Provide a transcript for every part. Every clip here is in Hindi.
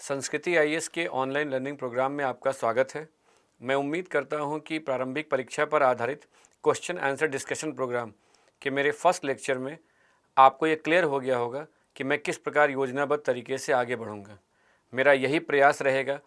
संस्कृति आईएएस के ऑनलाइन लर्निंग प्रोग्राम में आपका स्वागत है। मैं उम्मीद करता हूं कि प्रारंभिक परीक्षा पर आधारित क्वेश्चन आंसर डिस्कशन प्रोग्राम के मेरे फर्स्ट लेक्चर में आपको ये क्लियर हो गया होगा कि मैं किस प्रकार योजनाबद्ध तरीके से आगे बढ़ूंगा। मेरा यही प्रयास रहेगा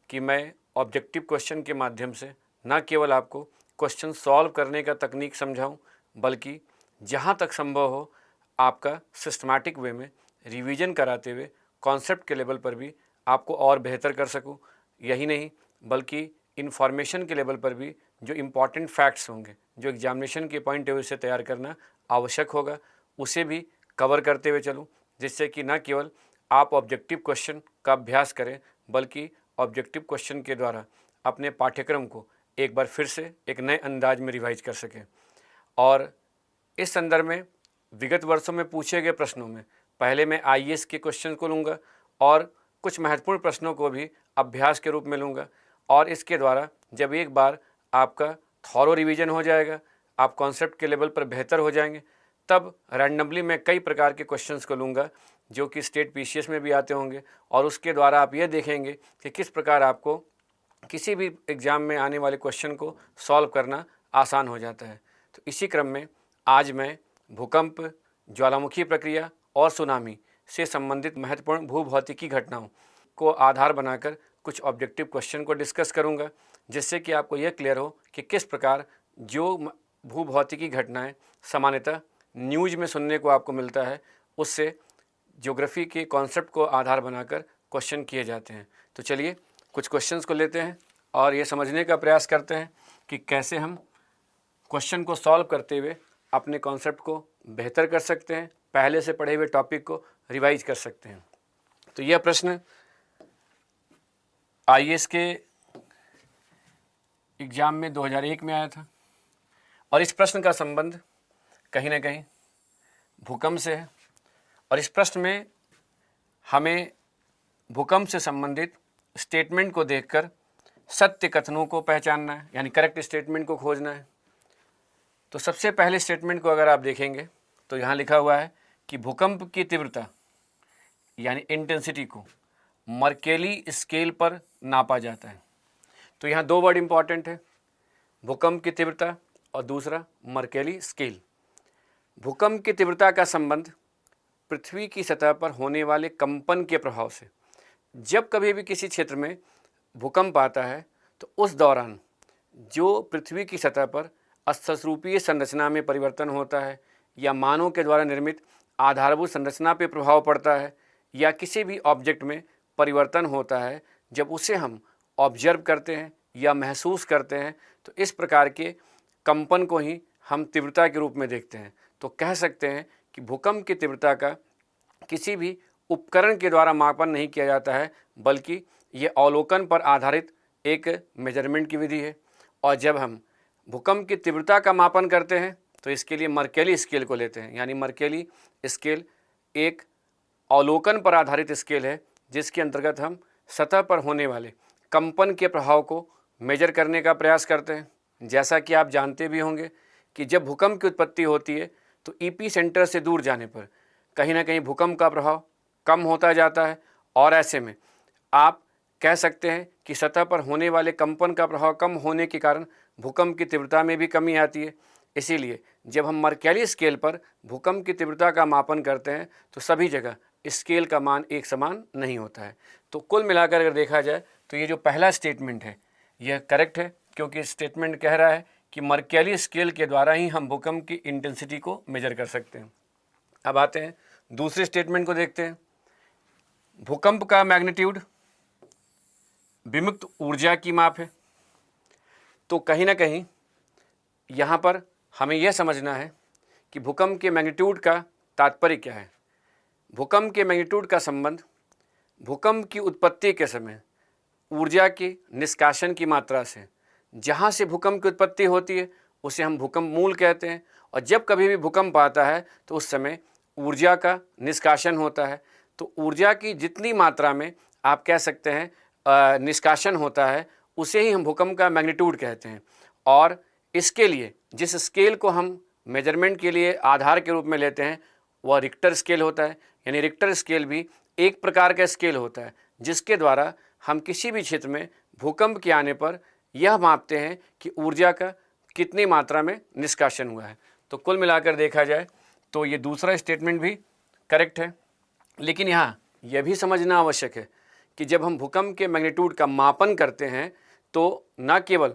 कि मैं ऑब्जेक्टिव क्वेश्चन के माध्यम से न केवल आपको क्वेश्चन सॉल्व करने का तकनीक समझाऊँ, बल्कि जहाँ तक संभव हो आपका सिस्टमैटिक वे में रिवीजन कराते हुए कॉन्सेप्ट के लेवल पर भी आपको और बेहतर कर सकूं। यही नहीं बल्कि इन्फॉर्मेशन के लेवल पर भी जो इम्पॉर्टेंट फैक्ट्स होंगे, जो एग्जामिनेशन के पॉइंट ऑफ व्यू से तैयार करना आवश्यक होगा, उसे भी कवर करते हुए चलूं, जिससे कि न केवल आप ऑब्जेक्टिव क्वेश्चन का अभ्यास करें, बल्कि ऑब्जेक्टिव क्वेश्चन के द्वारा अपने पाठ्यक्रम को एक बार फिर से एक नए अंदाज में रिवाइज कर सकें। और इस संदर्भ में विगत वर्षों में पूछे गए प्रश्नों में पहले मैं आईएएस के क्वेश्चन को लूँगा और कुछ महत्वपूर्ण प्रश्नों को भी अभ्यास के रूप में लूँगा, और इसके द्वारा जब एक बार आपका थॉरो रिवीजन हो जाएगा, आप कॉन्सेप्ट के लेवल पर बेहतर हो जाएंगे, तब रैंडमली मैं कई प्रकार के क्वेश्चंस को लूँगा जो कि स्टेट पीसीएस में भी आते होंगे, और उसके द्वारा आप ये देखेंगे कि किस प्रकार आपको किसी भी एग्ज़ाम में आने वाले क्वेश्चन को सॉल्व करना आसान हो जाता है। तो इसी क्रम में आज मैं भूकंप, ज्वालामुखी प्रक्रिया और सुनामी से संबंधित महत्वपूर्ण भूभौतिकी घटनाओं को आधार बनाकर कुछ ऑब्जेक्टिव क्वेश्चन को डिस्कस करूंगा, जिससे कि आपको यह क्लियर हो कि किस प्रकार जो भूभौतिकी घटनाएं सामान्यतः न्यूज़ में सुनने को आपको मिलता है, उससे ज्योग्राफी के कॉन्सेप्ट को आधार बनाकर क्वेश्चन किए जाते हैं। तो चलिए कुछ क्वेश्चंस को लेते हैं और ये समझने का प्रयास करते हैं कि कैसे हम क्वेश्चन को सॉल्व करते हुए अपने कॉन्सेप्ट को बेहतर कर सकते हैं, पहले से पढ़े हुए टॉपिक को रिवाइज कर सकते हैं। तो यह प्रश्न आईएएस के एग्ज़ाम में 2001 में आया था, और इस प्रश्न का संबंध कहीं ना कहीं भूकंप से है। और इस प्रश्न में हमें भूकंप से संबंधित स्टेटमेंट को देखकर सत्य कथनों को पहचानना है, यानी करेक्ट स्टेटमेंट को खोजना है। तो सबसे पहले स्टेटमेंट को अगर आप देखेंगे तो यहाँ लिखा हुआ है कि भूकंप की तीव्रता यानी इंटेंसिटी को मर्केली स्केल पर नापा जाता है। तो यहाँ दो वर्ड इंपॉर्टेंट है, भूकंप की तीव्रता और दूसरा मर्केली स्केल। भूकंप की तीव्रता का संबंध पृथ्वी की सतह पर होने वाले कंपन के प्रभाव से। जब कभी भी किसी क्षेत्र में भूकंप आता है तो उस दौरान जो पृथ्वी की सतह पर असरूपीय संरचना में परिवर्तन होता है, या मानव के द्वारा निर्मित आधारभूत संरचना पर प्रभाव पड़ता है, या किसी भी ऑब्जेक्ट में परिवर्तन होता है, जब उसे हम ऑब्जर्व करते हैं या महसूस करते हैं, तो इस प्रकार के कंपन को ही हम तीव्रता के रूप में देखते हैं। तो कह सकते हैं कि भूकंप की तीव्रता का किसी भी उपकरण के द्वारा मापन नहीं किया जाता है, बल्कि ये अवलोकन पर आधारित एक मेजरमेंट की विधि है। और जब हम भूकंप की तीव्रता का मापन करते हैं तो इसके लिए मर्केली स्केल को लेते हैं, यानी मर्केली स्केल एक अवलोकन पर आधारित स्केल है, जिसके अंतर्गत हम सतह पर होने वाले कंपन के प्रभाव को मेजर करने का प्रयास करते हैं। जैसा कि आप जानते भी होंगे कि जब भूकंप की उत्पत्ति होती है तो ईपी सेंटर से दूर जाने पर कहीं ना कहीं भूकंप का प्रभाव कम होता जाता है, और ऐसे में आप कह सकते हैं कि सतह पर होने वाले कंपन का प्रभाव कम होने के कारण भूकंप की तीव्रता में भी कमी आती है। इसीलिए जब हम मर्केली स्केल पर भूकंप की तीव्रता का मापन करते हैं तो सभी जगह स्केल का मान एक समान नहीं होता है। तो कुल मिलाकर अगर देखा जाए तो ये जो पहला स्टेटमेंट है यह करेक्ट है, क्योंकि स्टेटमेंट कह रहा है कि मर्केली स्केल के द्वारा ही हम भूकंप की इंटेंसिटी को मेजर कर सकते हैं। अब आते हैं दूसरे स्टेटमेंट को देखते हैं। भूकंप का मैग्नीट्यूड विमुक्त ऊर्जा की माप है। तो कहीं ना कहीं यहाँ पर हमें यह समझना है कि भूकंप के मैग्नीट्यूड का तात्पर्य क्या है। भूकंप के मैग्नीट्यूड का संबंध भूकंप की उत्पत्ति के समय ऊर्जा के निष्कासन की मात्रा से। जहाँ से भूकंप की उत्पत्ति होती है उसे हम भूकंप मूल कहते हैं, और जब कभी भी भूकंप आता है तो उस समय ऊर्जा का निष्कासन होता है। तो ऊर्जा की जितनी मात्रा में आप कह सकते हैं निष्कासन होता है, उसे ही हम भूकंप का मैग्नीट्यूड कहते हैं। और इसके लिए जिस स्केल को हम मेजरमेंट के लिए आधार के रूप में लेते हैं वह रिक्टर स्केल होता है। यानी रिक्टर स्केल भी एक प्रकार का स्केल होता है जिसके द्वारा हम किसी भी क्षेत्र में भूकंप के आने पर यह मापते हैं कि ऊर्जा का कितनी मात्रा में निष्कासन हुआ है। तो कुल मिलाकर देखा जाए तो ये दूसरा स्टेटमेंट भी करेक्ट है। लेकिन यहाँ यह भी समझना आवश्यक है कि जब हम भूकंप के मैग्नीट्यूड का मापन करते हैं तो न केवल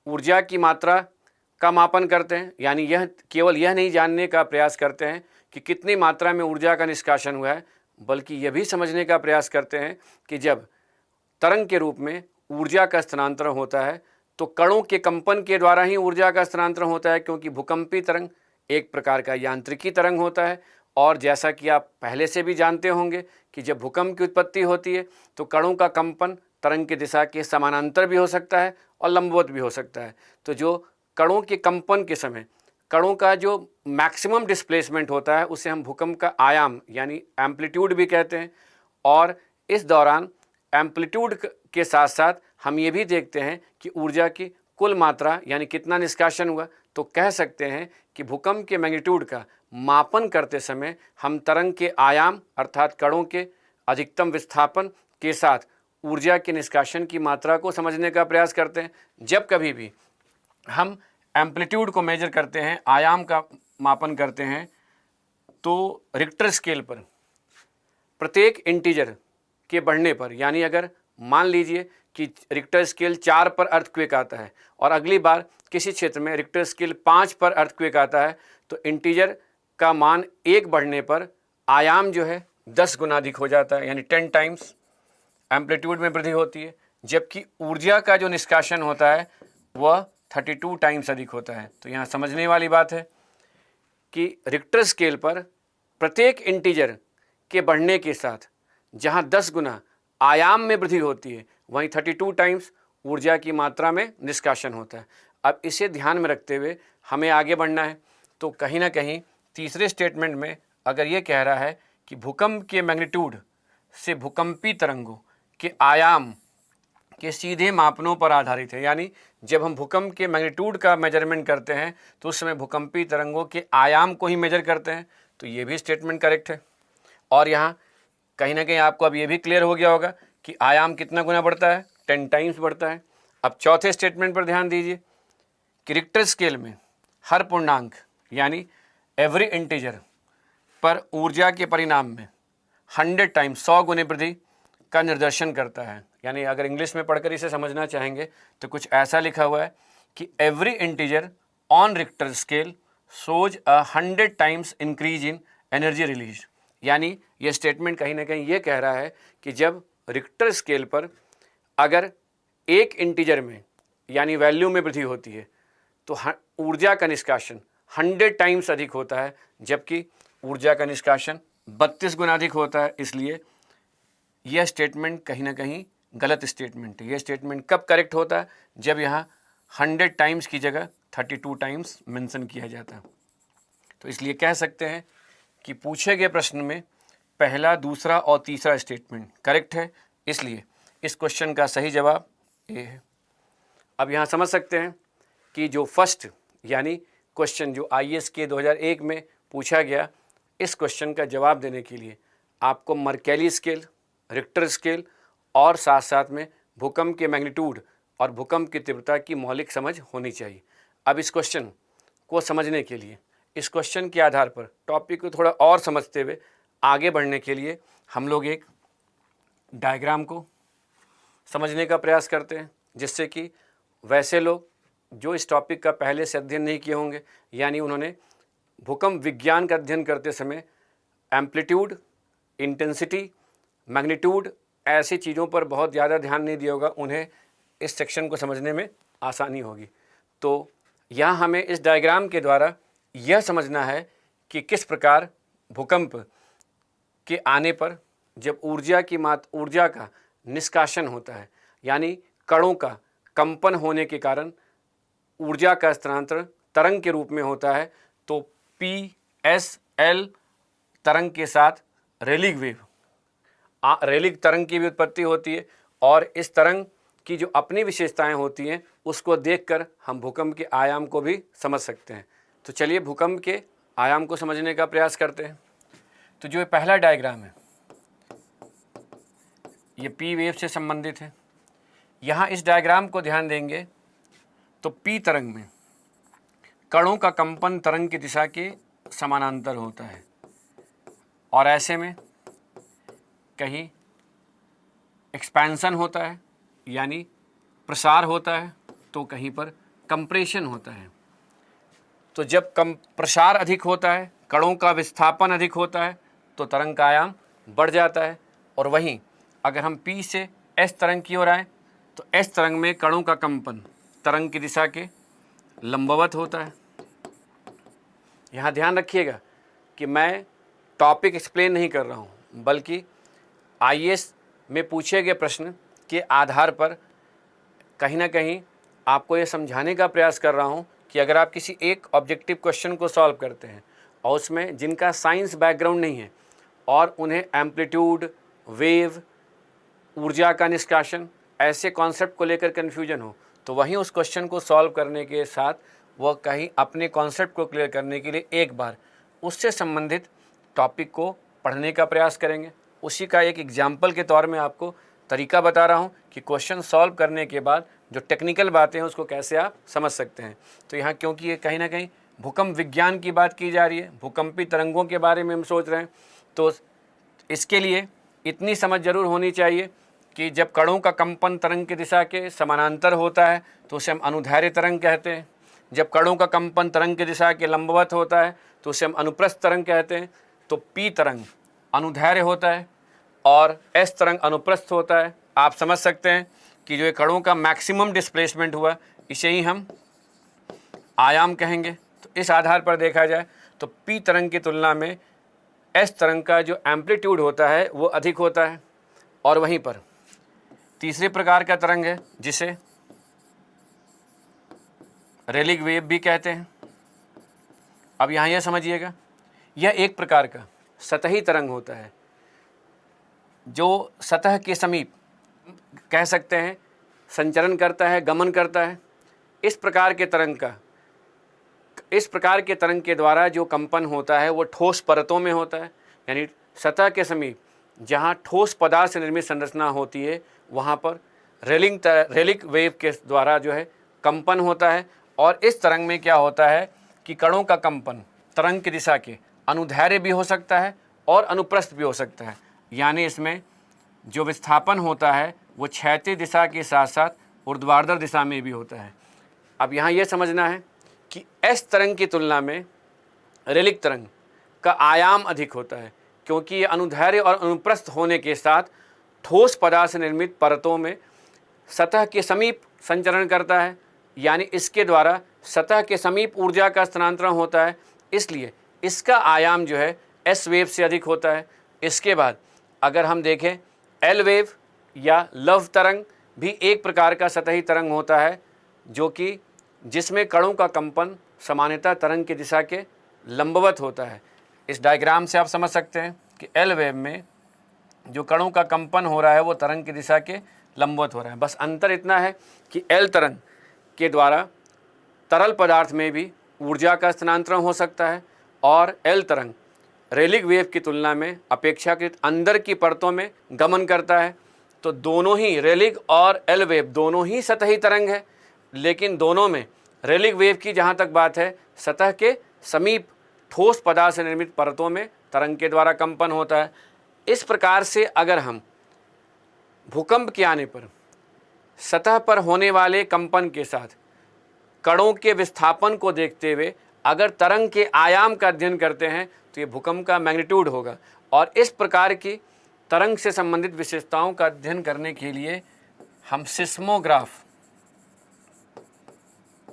ऊर्जा की मात्रा का मापन करते हैं, यानी यह केवल यह नहीं जानने का प्रयास करते हैं कि कितनी मात्रा में ऊर्जा का निष्कासन हुआ है, बल्कि यह भी समझने का प्रयास करते हैं कि जब तरंग के रूप में ऊर्जा का स्थानांतरण होता है तो कणों के कंपन के द्वारा ही ऊर्जा का स्थानांतरण होता है, क्योंकि भूकंपी तरंग एक प्रकार का यांत्रिकी तरंग होता है। और जैसा कि आप पहले से भी जानते होंगे कि जब भूकंप की उत्पत्ति होती है तो कणों का कंपन तरंग की दिशा के समानांतर भी हो सकता है और लंबवत भी हो सकता है। तो जो कणों के कंपन के समय कणों का जो मैक्सिमम डिस्प्लेसमेंट होता है उसे हम भूकंप का आयाम यानी एम्पलीट्यूड भी कहते हैं। और इस दौरान एम्पलीट्यूड के साथ साथ हम ये भी देखते हैं कि ऊर्जा की कुल मात्रा यानी कितना निष्कासन हुआ। तो कह सकते हैं कि भूकंप के मैग्नीट्यूड का मापन करते समय हम तरंग के आयाम अर्थात कणों के अधिकतम विस्थापन के साथ ऊर्जा के निष्कासन की मात्रा को समझने का प्रयास करते हैं। जब कभी भी हम एम्पलीट्यूड को मेजर करते हैं, आयाम का मापन करते हैं, तो रिक्टर स्केल पर प्रत्येक इंटीजर के बढ़ने पर, यानी अगर मान लीजिए कि रिक्टर स्केल 4 पर अर्थक्वेक आता है और अगली बार किसी क्षेत्र में रिक्टर स्केल 5 पर अर्थक्वेक आता है, तो इंटीजर का मान 1 बढ़ने पर आयाम जो है 10 गुना अधिक हो जाता है, यानी 10 टाइम्स एम्पलीट्यूड में वृद्धि होती है। जबकि ऊर्जा का जो निष्कासन होता है वह 32 टाइम्स अधिक होता है। तो यहाँ समझने वाली बात है कि रिक्टर स्केल पर प्रत्येक इंटीजर के बढ़ने के साथ जहाँ 10 गुना आयाम में वृद्धि होती है, वहीं 32 टाइम्स ऊर्जा की मात्रा में निष्कासन होता है। अब इसे ध्यान में रखते हुए हमें आगे बढ़ना है। तो कहीं ना कहीं तीसरे स्टेटमेंट में अगर ये कह रहा है कि भूकंप के मैग्नीट्यूड से भूकंपी तरंगों के आयाम के सीधे मापनों पर आधारित है, यानी जब हम भूकंप के मैग्नीट्यूड का मेजरमेंट करते हैं तो उस समय भूकंपी तरंगों के आयाम को ही मेजर करते हैं। तो ये भी स्टेटमेंट करेक्ट है। और यहाँ कहीं ना कहीं आपको अब ये भी क्लियर हो गया होगा कि आयाम कितना गुना बढ़ता है, 10 टाइम्स बढ़ता है। अब चौथे स्टेटमेंट पर ध्यान दीजिए कि रिक्टर स्केल में हर पूर्णांक यानी एवरी इंटीजर पर ऊर्जा के परिणाम में 100 टाइम्स 100 गुने वृद्धि का निर्देशन करता है। यानी अगर इंग्लिश में पढ़कर इसे समझना चाहेंगे तो कुछ ऐसा लिखा हुआ है कि every integer on Richter scale shows 100 times increase in energy release. यानी यह स्टेटमेंट कहीं ना कहीं ये कह रहा है कि जब रिक्टर स्केल पर अगर एक इंटीजर में यानी वैल्यू में वृद्धि होती है तो ऊर्जा का निष्कासन 100 टाइम्स अधिक होता है, जबकि ऊर्जा का निष्कासन 32 गुना अधिक होता है। इसलिए यह स्टेटमेंट कहीं ना कहीं गलत स्टेटमेंट है। यह स्टेटमेंट कब करेक्ट होता है? जब यहाँ 100 टाइम्स की जगह 32 टाइम्स मेंशन किया जाता है। तो इसलिए कह सकते हैं कि पूछे गए प्रश्न में पहला, दूसरा और तीसरा स्टेटमेंट करेक्ट है। इसलिए इस क्वेश्चन का सही जवाब ए है। अब यहाँ समझ सकते हैं कि जो फर्स्ट यानी क्वेश्चन जो IAS के 2001 में पूछा गया, इस क्वेश्चन का जवाब देने के लिए आपको मर्केली स्केल, रिक्टर स्केल और साथ साथ में भूकंप के मैग्नीट्यूड और भूकंप की तीव्रता की मौलिक समझ होनी चाहिए। अब इस क्वेश्चन को समझने के लिए, इस क्वेश्चन के आधार पर टॉपिक को थोड़ा और समझते हुए आगे बढ़ने के लिए हम लोग एक डायग्राम को समझने का प्रयास करते हैं, जिससे कि वैसे लोग जो इस टॉपिक का पहले से अध्ययन नहीं किए होंगे, यानी उन्होंने भूकंप विज्ञान का अध्ययन करते समय एम्पलीट्यूड, इंटेंसिटी, मैग्नीट्यूड ऐसी चीज़ों पर बहुत ज़्यादा ध्यान नहीं दिया होगा, उन्हें इस सेक्शन को समझने में आसानी होगी। तो यहाँ हमें इस डायग्राम के द्वारा यह समझना है कि किस प्रकार भूकंप के आने पर जब ऊर्जा का निष्कासन होता है, यानी कणों का कंपन होने के कारण ऊर्जा का स्थानांतरण तरंग के रूप में होता है, तो PSL तरंग के साथ रेलिग तरंग की भी उत्पत्ति होती है। और इस तरंग की जो अपनी विशेषताएं होती हैं उसको देखकर हम भूकंप के आयाम को भी समझ सकते हैं। तो चलिए भूकंप के आयाम को समझने का प्रयास करते हैं। तो जो पहला डायग्राम है ये पी वेव से संबंधित है। यहाँ इस डायग्राम को ध्यान देंगे तो पी तरंग में कणों का कंपन तरंग की दिशा के समानांतर होता है और ऐसे में कहीं एक्सपेंशन होता है यानी प्रसार होता है, तो कहीं पर कंप्रेशन होता है। तो जब प्रसार अधिक होता है, कणों का विस्थापन अधिक होता है, तो तरंग का आयाम बढ़ जाता है। और वहीं अगर हम P से S तरंग की ओर आए तो S तरंग में कणों का कंपन तरंग की दिशा के लंबवत होता है। यहाँ ध्यान रखिएगा कि मैं टॉपिक एक्सप्लेन नहीं कर रहा हूँ, बल्कि IAS में पूछे गए प्रश्न के आधार पर कहीं ना कहीं आपको ये समझाने का प्रयास कर रहा हूँ कि अगर आप किसी एक ऑब्जेक्टिव क्वेश्चन को सॉल्व करते हैं और उसमें जिनका साइंस बैकग्राउंड नहीं है और उन्हें एम्पलीट्यूड, वेव, ऊर्जा का निष्कासन ऐसे कॉन्सेप्ट को लेकर कन्फ्यूजन हो, तो वहीं उस क्वेश्चन को सॉल्व करने के साथ वह कहीं अपने कॉन्सेप्ट को क्लियर करने के लिए एक बार उससे संबंधित टॉपिक को पढ़ने का प्रयास करेंगे। उसी का एक एग्जाम्पल के तौर में आपको तरीका बता रहा हूँ कि क्वेश्चन सॉल्व करने के बाद जो टेक्निकल बातें हैं उसको कैसे आप समझ सकते हैं। तो यहाँ क्योंकि ये कहीं ना कहीं भूकंप विज्ञान की बात की जा रही है, भूकंपी तरंगों के बारे में हम सोच रहे हैं, तो इसके लिए इतनी समझ जरूर होनी चाहिए कि जब कणों का कंपन तरंग की दिशा के समानांतर होता है तो उसे हम अनुदैर्ध्य तरंग कहते हैं। जब कणों का कंपन तरंग की दिशा के लंबवत होता है तो उसे हम अनुप्रस्थ तरंग कहते हैं। तो पी तरंग अनुदैर्ध्य होता है और एस तरंग अनुप्रस्थ होता है। आप समझ सकते हैं कि जो कणों का मैक्सिमम डिस्प्लेसमेंट हुआ इसे ही हम आयाम कहेंगे। तो इस आधार पर देखा जाए तो पी तरंग की तुलना में एस तरंग का जो एम्पलीट्यूड होता है वो अधिक होता है। और वहीं पर तीसरे प्रकार का तरंग है जिसे रेलिक वेव भी कहते हैं। अब यहाँ यह समझिएगा, यह एक प्रकार का सतही तरंग होता है जो सतह के समीप कह सकते हैं संचरण करता है, गमन करता है। इस प्रकार के तरंग के द्वारा जो कंपन होता है वो ठोस परतों में होता है, यानी सतह के समीप जहाँ ठोस पदार्थ से निर्मित संरचना होती है वहाँ पर रेलिक वेव के द्वारा जो है कंपन होता है। और इस तरंग में क्या होता है कि कणों का कंपन तरंग की दिशा के अनुदैर्ध्य भी हो सकता है और अनुप्रस्थ भी हो सकता है, यानी इसमें जो विस्थापन होता है वो क्षैतिज दिशा के साथ साथ ऊर्ध्वाधर दिशा में भी होता है। अब यहाँ ये समझना है कि एस तरंग की तुलना में रेलिक तरंग का आयाम अधिक होता है, क्योंकि ये अनुदैर्ध्य और अनुप्रस्थ होने के साथ ठोस पदार्थ से निर्मित परतों में सतह के समीप संचरण करता है, यानी इसके द्वारा सतह के समीप ऊर्जा का स्थानांतरण होता है, इसलिए इसका आयाम जो है एस वेव से अधिक होता है। इसके बाद अगर हम देखें एल वेव या लव तरंग भी एक प्रकार का सतही तरंग होता है जो कि जिसमें कणों का कंपन सामान्यतः तरंग की दिशा के लंबवत होता है। इस डायग्राम से आप समझ सकते हैं कि एल वेव में जो कणों का कंपन हो रहा है वो तरंग की दिशा के लंबवत हो रहा है। बस अंतर इतना है कि एल तरंग के द्वारा तरल पदार्थ में भी ऊर्जा का स्थानांतरण हो सकता है और एल तरंग रेलिक वेव की तुलना में अपेक्षाकृत अंदर की परतों में गमन करता है। तो दोनों ही रेलिक और एल वेव दोनों ही सतही तरंग है, लेकिन दोनों में रेलिक वेव की जहाँ तक बात है सतह के समीप ठोस पदार्थ से निर्मित परतों में तरंग के द्वारा कंपन होता है। इस प्रकार से अगर हम भूकंप के आने पर सतह पर होने वाले कंपन के साथ कणों के विस्थापन को देखते हुए अगर तरंग के आयाम का अध्ययन करते हैं तो ये भूकंप का मैग्नीट्यूड होगा। और इस प्रकार की तरंग से संबंधित विशेषताओं का अध्ययन करने के लिए हम सिस्मोग्राफ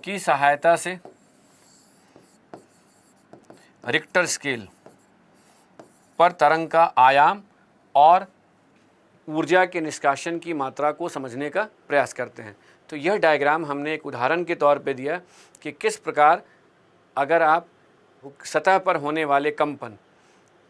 की सहायता से रिक्टर स्केल पर तरंग का आयाम और ऊर्जा के निष्कासन की मात्रा को समझने का प्रयास करते हैं। तो यह डायग्राम हमने एक उदाहरण के तौर पे दिया कि किस प्रकार अगर आप सतह पर होने वाले कंपन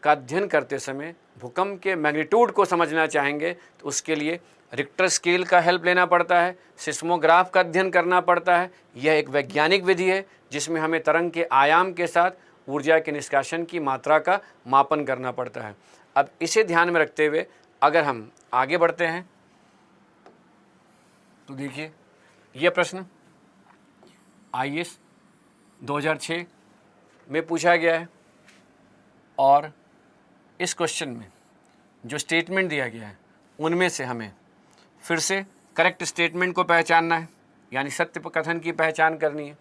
का अध्ययन करते समय भूकंप के मैग्नीट्यूड को समझना चाहेंगे तो उसके लिए रिक्टर स्केल का हेल्प लेना पड़ता है, सिस्मोग्राफ का अध्ययन करना पड़ता है। यह एक वैज्ञानिक विधि है जिसमें हमें तरंग के आयाम के साथ ऊर्जा के निष्कासन की मात्रा का मापन करना पड़ता है। अब इसे ध्यान में रखते हुए अगर हम आगे बढ़ते हैं तो देखिए यह प्रश्न IAS 2006 में पूछा गया है और इस क्वेश्चन में जो स्टेटमेंट दिया गया है उनमें से हमें फिर से करेक्ट स्टेटमेंट को पहचानना है, यानी सत्य कथन की पहचान करनी है।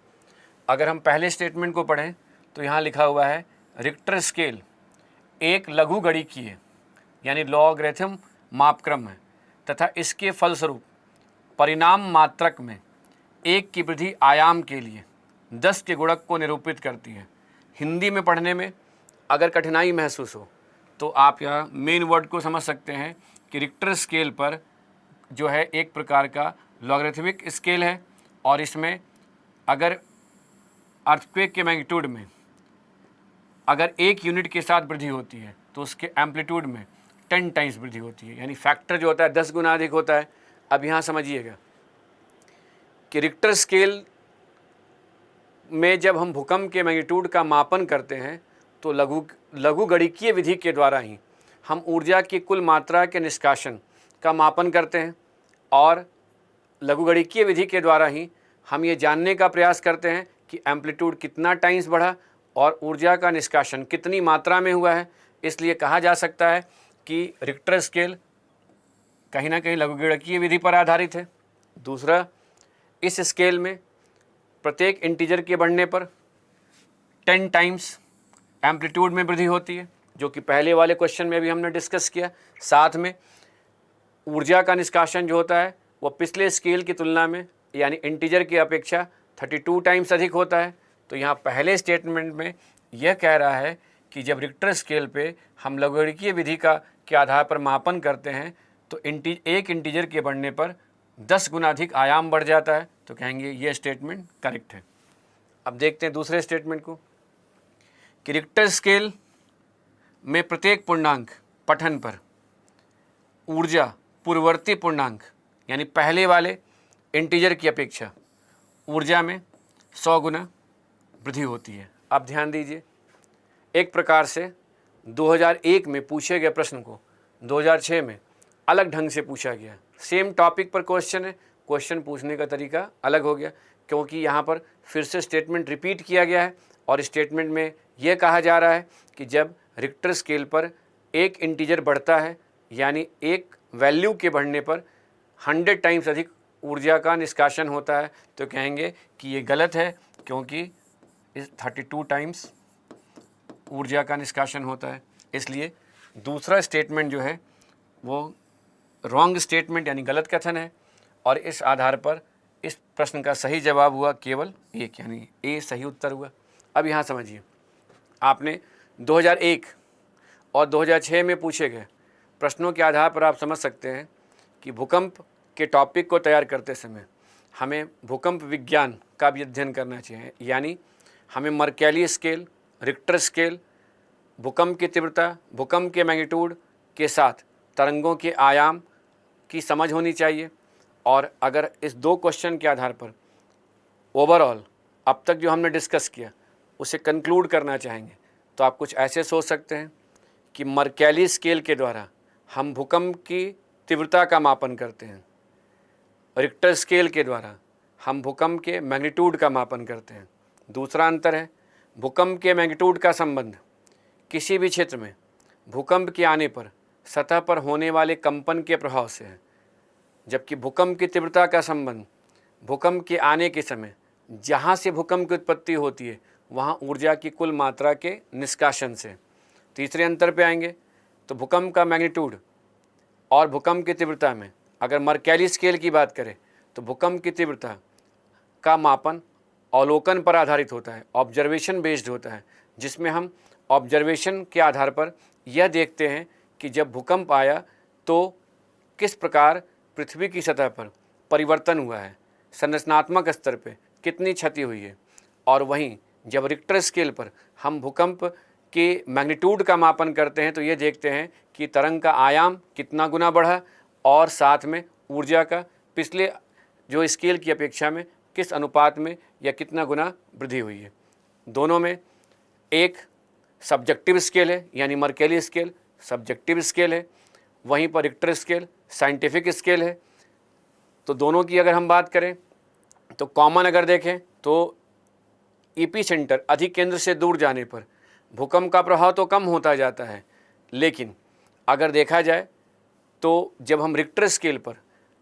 अगर हम पहले स्टेटमेंट को पढ़ें तो यहाँ लिखा हुआ है रिक्टर स्केल एक लघु गणिकीय यानी लॉगरिथम मापक्रम है तथा इसके फलस्वरूप परिणाम मात्रक में 1 की वृद्धि आयाम के लिए 10 के गुणक को निरूपित करती है। हिंदी में पढ़ने में अगर कठिनाई महसूस हो तो आप यहाँ मेन वर्ड को समझ सकते हैं कि रिक्टर स्केल पर जो है एक प्रकार का लॉगरिथमिक स्केल है और इसमें अगर अर्थक्वेक के मैग्नीट्यूड में अगर 1 यूनिट के साथ वृद्धि होती है तो उसके एम्पलीट्यूड में 10 टाइम्स वृद्धि होती है, यानी फैक्टर जो होता है 10 गुना अधिक होता है। अब यहाँ समझिएगा कि रिक्टर स्केल में जब हम भूकंप के मैग्नीट्यूड का मापन करते हैं तो लघु गणिकीय विधि के द्वारा ही हम ऊर्जा की कुल मात्रा के निष्कासन का मापन करते हैं और लघु गणिकीय विधि के द्वारा ही हम ये जानने का प्रयास करते हैं कि एम्पलीट्यूड कितना टाइम्स बढ़ा और ऊर्जा का निष्कासन कितनी मात्रा में हुआ है। इसलिए कहा जा सकता है कि रिक्टर स्केल कहीं ना कहीं लघु गणिकीय विधि पर आधारित है। दूसरा, इस स्केल में प्रत्येक इंटीजर के बढ़ने पर 10 टाइम्स एम्पलीट्यूड में वृद्धि होती है, जो कि पहले वाले क्वेश्चन में भी हमने डिस्कस किया। साथ में ऊर्जा का निष्कासन जो होता है वह पिछले स्केल की तुलना में यानी इंटीजर की अपेक्षा 32 टाइम्स अधिक होता है। तो यहाँ पहले स्टेटमेंट में यह कह रहा है कि जब रिक्टर स्केल पे हम लघु गणिकीय विधि के आधार पर मापन करते हैं तो एक इंटीजर के बढ़ने पर 10 गुना अधिक आयाम बढ़ जाता है, तो कहेंगे ये स्टेटमेंट करेक्ट है। अब देखते हैं दूसरे स्टेटमेंट को कि रिक्टर स्केल में प्रत्येक पूर्णांक पठन पर ऊर्जा पूर्ववर्ती पूर्णांक यानी पहले वाले इंटीजर की अपेक्षा ऊर्जा में 100 गुना वृद्धि होती है। अब ध्यान दीजिए, एक प्रकार से 2001 में पूछे गए प्रश्न को 2006 में अलग ढंग से पूछा गया। सेम टॉपिक पर क्वेश्चन है, क्वेश्चन पूछने का तरीका अलग हो गया क्योंकि यहाँ पर फिर से स्टेटमेंट रिपीट किया गया है और स्टेटमेंट में यह कहा जा रहा है कि जब रिक्टर स्केल पर एक इंटीजर बढ़ता है यानी एक वैल्यू के बढ़ने पर 100 टाइम्स अधिक ऊर्जा का निष्कासन होता है, तो कहेंगे कि ये गलत है क्योंकि इस 32 टाइम्स ऊर्जा का निष्कासन होता है। इसलिए दूसरा स्टेटमेंट जो है वो रॉन्ग स्टेटमेंट यानी गलत कथन है और इस आधार पर इस प्रश्न का सही जवाब हुआ केवल एक, यानी ए सही उत्तर हुआ। अब यहाँ समझिए, आपने 2001 और 2006 में पूछे गए प्रश्नों के आधार पर आप समझ सकते हैं कि भूकंप के टॉपिक को तैयार करते समय हमें भूकंप विज्ञान का भी अध्ययन करना चाहिए, यानी हमें मर्कैली स्केल, रिक्टर स्केल, भूकंप की तीव्रता, भूकंप के मैग्नीट्यूड के साथ तरंगों के आयाम की समझ होनी चाहिए। और अगर इस 2 क्वेश्चन के आधार पर ओवरऑल अब तक जो हमने डिस्कस किया उसे कंक्लूड करना चाहेंगे तो आप कुछ ऐसे सोच सकते हैं कि मर्कैली स्केल के द्वारा हम भूकंप की तीव्रता का मापन करते हैं, रिक्टर स्केल के द्वारा हम भूकंप के मैग्नीट्यूड का मापन करते हैं। दूसरा अंतर है, भूकंप के मैग्नीट्यूड का संबंध किसी भी क्षेत्र में भूकंप के आने पर सतह पर होने वाले कंपन के प्रभाव से है, जबकि भूकंप की तीव्रता का संबंध भूकंप के आने के समय जहाँ से भूकंप की उत्पत्ति होती है वहाँ ऊर्जा की कुल मात्रा के निष्कासन से। तीसरे अंतर पे आएंगे तो भूकंप का मैग्नीट्यूड और भूकंप की तीव्रता में अगर मर्कैली स्केल की बात करें तो भूकंप की तीव्रता का मापन अवलोकन पर आधारित होता है, ऑब्जर्वेशन बेस्ड होता है, जिसमें हम ऑब्जर्वेशन के आधार पर यह देखते हैं कि जब भूकंप आया तो किस प्रकार पृथ्वी की सतह पर परिवर्तन हुआ है, संरचनात्मक स्तर पे कितनी क्षति हुई है। और वहीं जब रिक्टर स्केल पर हम भूकंप के मैग्नीट्यूड का मापन करते हैं तो ये देखते हैं कि तरंग का आयाम कितना गुना बढ़ा और साथ में ऊर्जा का पिछले जो स्केल की अपेक्षा में किस अनुपात में या कितना गुना वृद्धि हुई है। दोनों में एक सब्जेक्टिव स्केल है यानी मर्कैली स्केल सब्जेक्टिव स्केल है, वहीं पर रिक्टर स्केल साइंटिफिक स्केल है। तो दोनों की अगर हम बात करें तो कॉमन अगर देखें तो ईपी सेंटर अधिकेंद्र से दूर जाने पर भूकंप का प्रभाव तो कम होता जाता है, लेकिन अगर देखा जाए तो जब हम रिक्टर स्केल पर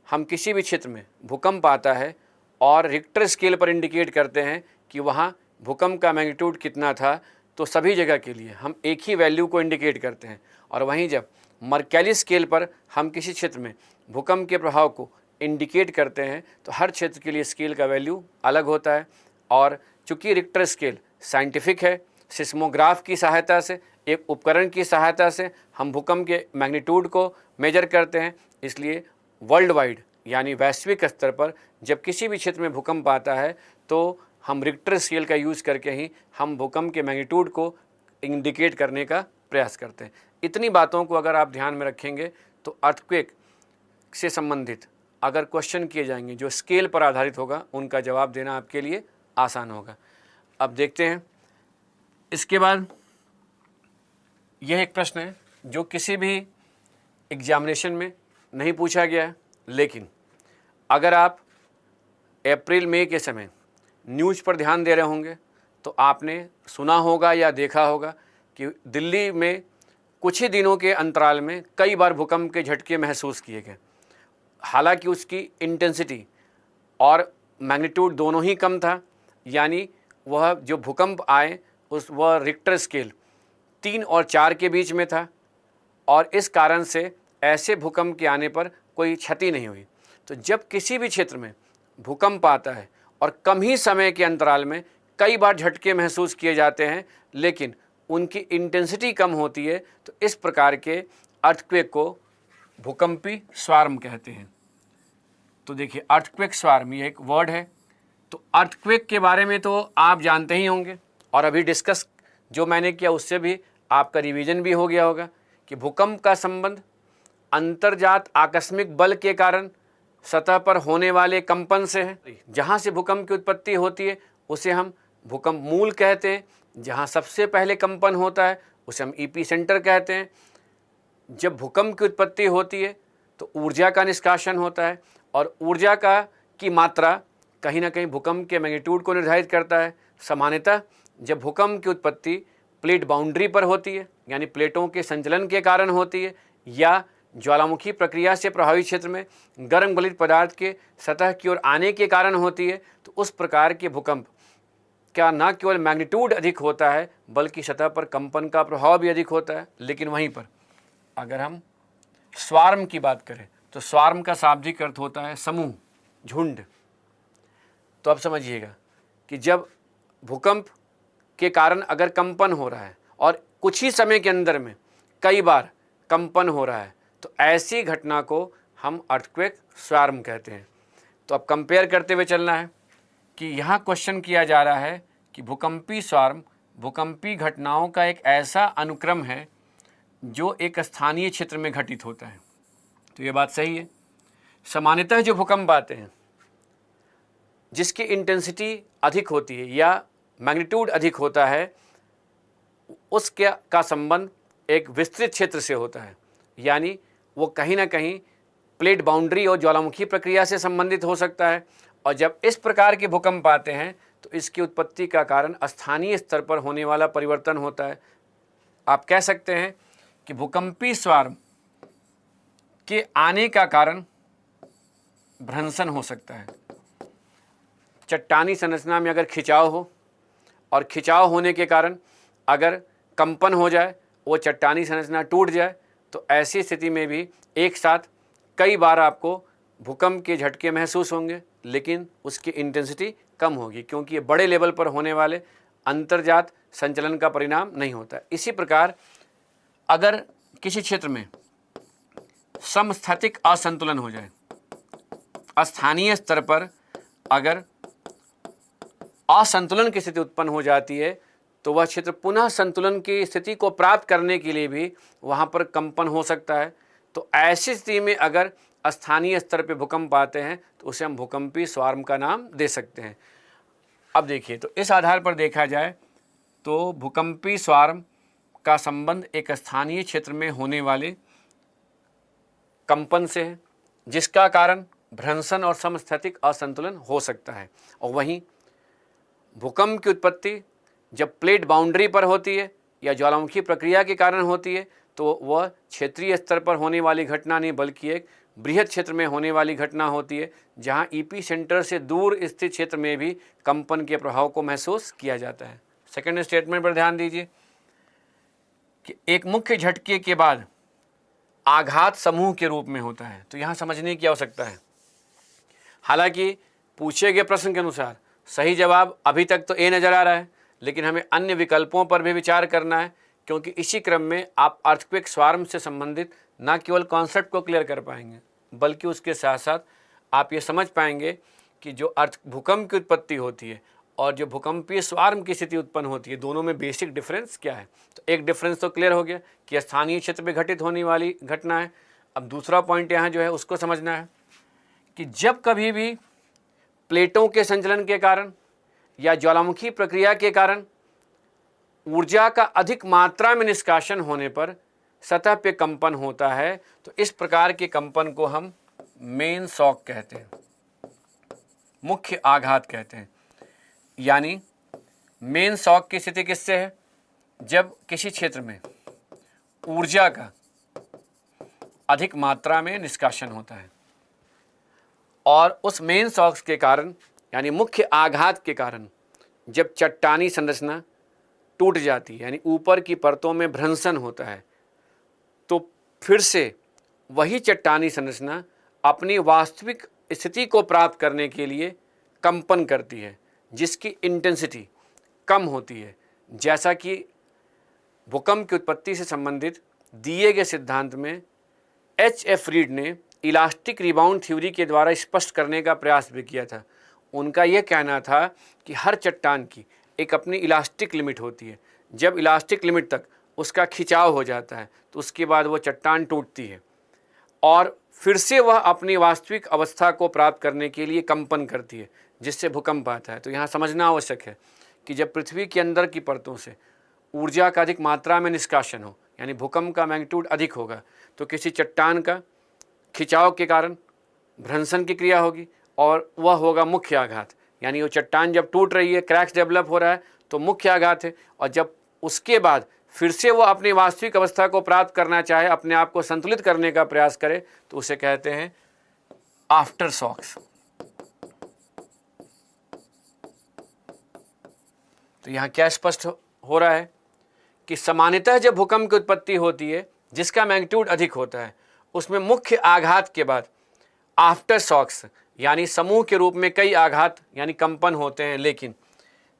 हम किसी भी क्षेत्र में भूकंप आता है और रिक्टर स्केल पर इंडिकेट करते हैं कि वहाँ भूकंप का मैग्नीट्यूड कितना था, तो सभी जगह के लिए हम एक ही वैल्यू को इंडिकेट करते हैं। और वहीं जब मर्कैली स्केल पर हम किसी क्षेत्र में भूकंप के प्रभाव को इंडिकेट करते हैं तो हर क्षेत्र के लिए स्केल का वैल्यू अलग होता है। और चूँकि रिक्टर स्केल साइंटिफिक है, सिस्मोग्राफ की सहायता से, एक उपकरण की सहायता से हम भूकंप के मैग्नीट्यूड को मेजर करते हैं, इसलिए वर्ल्ड वाइड यानी वैश्विक स्तर पर जब किसी भी क्षेत्र में भूकंप आता है तो हम रिक्टर स्केल का यूज़ करके ही हम भूकंप के मैग्नीट्यूड को इंडिकेट करने का प्रयास करते हैं। इतनी बातों को अगर आप ध्यान में रखेंगे तो अर्थक्वेक से संबंधित अगर क्वेश्चन किए जाएंगे जो स्केल पर आधारित होगा, उनका जवाब देना आपके लिए आसान होगा। अब देखते हैं इसके बाद यह एक प्रश्न है जो किसी भी एग्जामिनेशन में नहीं पूछा गया है, लेकिन अगर आप अप्रैल मई के समय न्यूज़ पर ध्यान दे रहे होंगे तो आपने सुना होगा या देखा होगा कि दिल्ली में कुछ ही दिनों के अंतराल में कई बार भूकंप के झटके महसूस किए गए। हालांकि उसकी इंटेंसिटी और मैग्नीट्यूड दोनों ही कम था, यानी वह जो भूकंप आए वह रिक्टर स्केल 3 और 4 के बीच में था, और इस कारण से ऐसे भूकंप के आने पर कोई क्षति नहीं हुई। तो जब किसी भी क्षेत्र में भूकंप आता है और कम ही समय के अंतराल में कई बार झटके महसूस किए जाते हैं, लेकिन उनकी इंटेंसिटी कम होती है, तो इस प्रकार के अर्थक्वेक को भूकंपी स्वार्म कहते हैं। तो देखिए, अर्थक्वेक स्वार्म ये एक वर्ड है। तो अर्थक्वेक के बारे में तो आप जानते ही होंगे, और अभी डिस्कस जो मैंने किया उससे भी आपका रिवीजन भी हो गया होगा कि भूकंप का संबंध अंतर्जात आकस्मिक बल के कारण सतह पर होने वाले कंपन से है। जहाँ से भूकंप की उत्पत्ति होती है उसे हम भूकंप मूल कहते हैं। जहाँ सबसे पहले कंपन होता है उसे हम ईपी सेंटर कहते हैं। जब भूकंप की उत्पत्ति होती है तो ऊर्जा का निष्कासन होता है, और ऊर्जा की मात्रा कहीं ना कहीं भूकंप के मैग्नीट्यूड को निर्धारित करता है। सामान्यतः जब भूकंप की उत्पत्ति प्लेट बाउंड्री पर होती है, यानी प्लेटों के संचलन के कारण होती है, या ज्वालामुखी प्रक्रिया से प्रभावित क्षेत्र में गर्म गलित पदार्थ के सतह की ओर आने के कारण होती है, तो उस प्रकार के भूकंप का न केवल मैग्नीट्यूड अधिक होता है बल्कि सतह पर कंपन का प्रभाव भी अधिक होता है। लेकिन वहीं पर अगर हम स्वार्म की बात करें तो स्वार्म का शाब्दिक अर्थ होता है समूह, झुंड। तो अब समझिएगा कि जब भूकंप के कारण अगर कंपन हो रहा है और कुछ ही समय के अंदर में कई बार कंपन हो रहा है, तो ऐसी घटना को हम अर्थक्वेक स्वार्म कहते हैं। तो अब कंपेयर करते हुए चलना है कि यहाँ क्वेश्चन किया जा रहा है कि भूकंपी स्वार्म भूकंपी घटनाओं का एक ऐसा अनुक्रम है जो एक स्थानीय क्षेत्र में घटित होता है। तो ये बात सही है। सामान्यतः जो भूकंप आते हैं जिसकी इंटेंसिटी अधिक होती है या मैग्नीट्यूड अधिक होता है, उसके का संबंध एक विस्तृत क्षेत्र से होता है, यानी वो कहीं ना कहीं प्लेट बाउंड्री और ज्वालामुखी प्रक्रिया से संबंधित हो सकता है। और जब इस प्रकार के भूकंप आते हैं तो इसकी उत्पत्ति का कारण स्थानीय स्तर पर होने वाला परिवर्तन होता है। आप कह सकते हैं कि भूकंपी स्वार्म के आने का कारण भ्रंशन हो सकता है। चट्टानी संरचना में अगर खिंचाव हो और खिंचाव होने के कारण अगर कंपन हो जाए, वो चट्टानी संरचना टूट जाए, तो ऐसी स्थिति में भी एक साथ कई बार आपको भूकंप के झटके महसूस होंगे, लेकिन उसकी इंटेंसिटी कम होगी, क्योंकि ये बड़े लेवल पर होने वाले अंतर्जात संचलन का परिणाम नहीं होता है। इसी प्रकार अगर किसी क्षेत्र में समस्थैतिक असंतुलन हो जाए, स्थानीय स्तर पर अगर असंतुलन की स्थिति उत्पन्न हो जाती है, तो वह क्षेत्र पुनः संतुलन की स्थिति को प्राप्त करने के लिए भी वहाँ पर कंपन हो सकता है। तो ऐसी स्थिति में अगर स्थानीय स्तर पे भूकंप आते हैं तो उसे हम भूकंपी स्वार्म का नाम दे सकते हैं। अब देखिए, तो इस आधार पर देखा जाए तो भूकंपी स्वार्म का संबंध एक स्थानीय क्षेत्र में होने वाले कंपन से है, जिसका कारण भ्रंशन और समस्थैतिक असंतुलन हो सकता है। और वहीं भूकंप की उत्पत्ति जब प्लेट बाउंड्री पर होती है या ज्वालामुखी प्रक्रिया के कारण होती है तो वह क्षेत्रीय स्तर पर होने वाली घटना नहीं बल्कि एक बृहद क्षेत्र में होने वाली घटना होती है, जहां ईपी सेंटर से दूर स्थित क्षेत्र में भी कंपन के प्रभाव को महसूस किया जाता है। सेकंड स्टेटमेंट पर ध्यान दीजिए कि एक मुख्य झटके के बाद आघात समूह के रूप में होता है। तो यहाँ समझने की आवश्यकता है। हालांकि पूछे गए प्रश्न के अनुसार सही जवाब अभी तक तो ए नज़र आ रहा है, लेकिन हमें अन्य विकल्पों पर भी विचार करना है, क्योंकि इसी क्रम में आप अर्थक्वेक स्वार्म से संबंधित न केवल कॉन्सेप्ट को क्लियर कर पाएंगे बल्कि उसके साथ साथ आप ये समझ पाएंगे कि जो भूकंप की उत्पत्ति होती है और जो भूकंपीय स्वार्म की स्थिति उत्पन्न होती है, दोनों में बेसिक डिफरेंस क्या है। तो एक डिफरेंस तो क्लियर हो गया कि स्थानीय क्षेत्र में घटित होने वाली घटना है। अब दूसरा पॉइंट यहाँ जो है उसको समझना है कि जब कभी भी प्लेटों के संचलन के कारण या ज्वालामुखी प्रक्रिया के कारण ऊर्जा का अधिक मात्रा में निष्कासन होने पर सतह पे कंपन होता है, तो इस प्रकार के कंपन को हम मेन शॉक कहते हैं, मुख्य आघात कहते हैं। यानी मेन शॉक की स्थिति किससे है? जब किसी क्षेत्र में ऊर्जा का अधिक मात्रा में निष्कासन होता है और उस मेन शॉक्स के कारण यानी मुख्य आघात के कारण जब चट्टानी संरचना टूट जाती है यानी ऊपर की परतों में भ्रंशन होता है, तो फिर से वही चट्टानी संरचना अपनी वास्तविक स्थिति को प्राप्त करने के लिए कंपन करती है, जिसकी इंटेंसिटी कम होती है। जैसा कि भूकंप की उत्पत्ति से संबंधित दिए गए सिद्धांत में H.F. रीड ने इलास्टिक रिबाउंड थ्योरी के द्वारा स्पष्ट करने का प्रयास भी किया था। उनका यह कहना था कि हर चट्टान की एक अपनी इलास्टिक लिमिट होती है। जब इलास्टिक लिमिट तक उसका खिंचाव हो जाता है तो उसके बाद वो चट्टान टूटती है और फिर से वह अपनी वास्तविक अवस्था को प्राप्त करने के लिए कंपन करती है, जिससे भूकंप आता है। तो यहाँ समझना आवश्यक है कि जब पृथ्वी के अंदर की परतों से ऊर्जा का अधिक मात्रा में निष्कासन हो यानी भूकंप का मैग्नीट्यूड अधिक होगा, तो किसी चट्टान का खिंचाव के कारण भ्रंशन की क्रिया होगी और वह होगा मुख्य आघात। यानी वो चट्टान जब टूट रही है, क्रैक्स डेवलप हो रहा है, तो मुख्य आघात है। और जब उसके बाद फिर से वो अपनी वास्तविक अवस्था को प्राप्त करना चाहे, अपने आप को संतुलित करने का प्रयास करे, तो उसे कहते हैं आफ्टर शॉक्स। तो यहाँ क्या स्पष्ट हो रहा है कि सामान्यतः जब भूकंप की उत्पत्ति होती है जिसका मैग्नीट्यूड अधिक होता है, उसमें मुख्य आघात के बाद आफ्टर शॉक्स यानी समूह के रूप में कई आघात यानी कंपन होते हैं। लेकिन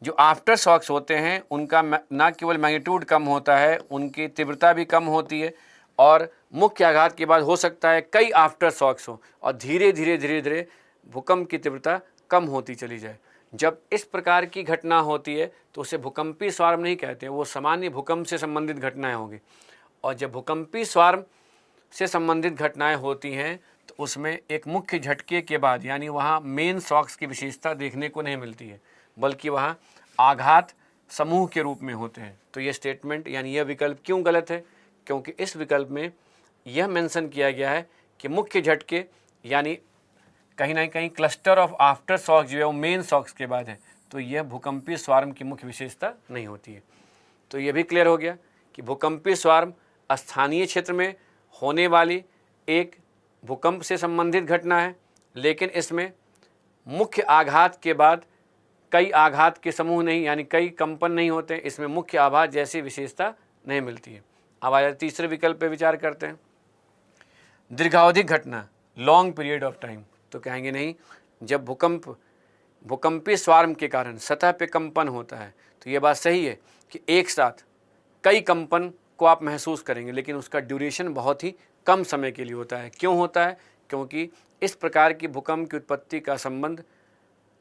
जो आफ्टर शॉक्स होते हैं उनका न केवल मैग्नीट्यूड कम होता है, उनकी तीव्रता भी कम होती है और मुख्य आघात के बाद हो सकता है कई आफ्टर शॉक्स हो और धीरे धीरे भूकंप की तीव्रता कम होती चली जाए। जब इस प्रकार की घटना होती है तो उसे भूकंपीय स्वार्म नहीं कहते, वो सामान्य भूकंप से संबंधित घटनाएं होंगी। और जब भूकंपीय स्वार्म से संबंधित घटनाएं होती हैं तो उसमें एक मुख्य झटके के बाद यानी वहाँ मेन शॉक्स की विशेषता देखने को नहीं मिलती है, बल्कि वहाँ आघात समूह के रूप में होते हैं। तो ये स्टेटमेंट यानी यह विकल्प क्यों गलत है? क्योंकि इस विकल्प में यह मेंशन किया गया है कि मुख्य झटके यानी कहीं ना कहीं क्लस्टर ऑफ आफ्टर शॉक्स जो है वो मेन शॉक्स के बाद है, तो यह भूकंपीय स्वार्म की मुख्य विशेषता नहीं होती है। तो यह भी क्लियर हो गया कि भूकंपीय स्वार्म स्थानीय क्षेत्र में होने वाली एक भूकंप से संबंधित घटना है, लेकिन इसमें मुख्य आघात के बाद कई आघात के समूह नहीं यानी कई कंपन नहीं होते, इसमें मुख्य आघात जैसी विशेषता नहीं मिलती है। अब आइए तीसरे विकल्प पे विचार करते हैं, दीर्घावधि घटना, लॉन्ग पीरियड ऑफ टाइम। तो कहेंगे नहीं, जब भूकंपीय स्वार्म के कारण सतह पे कंपन होता है तो ये बात सही है कि एक साथ कई कंपन को आप महसूस करेंगे, लेकिन उसका ड्यूरेशन बहुत ही कम समय के लिए होता है। क्यों होता है? क्योंकि इस प्रकार की भूकंप की उत्पत्ति का संबंध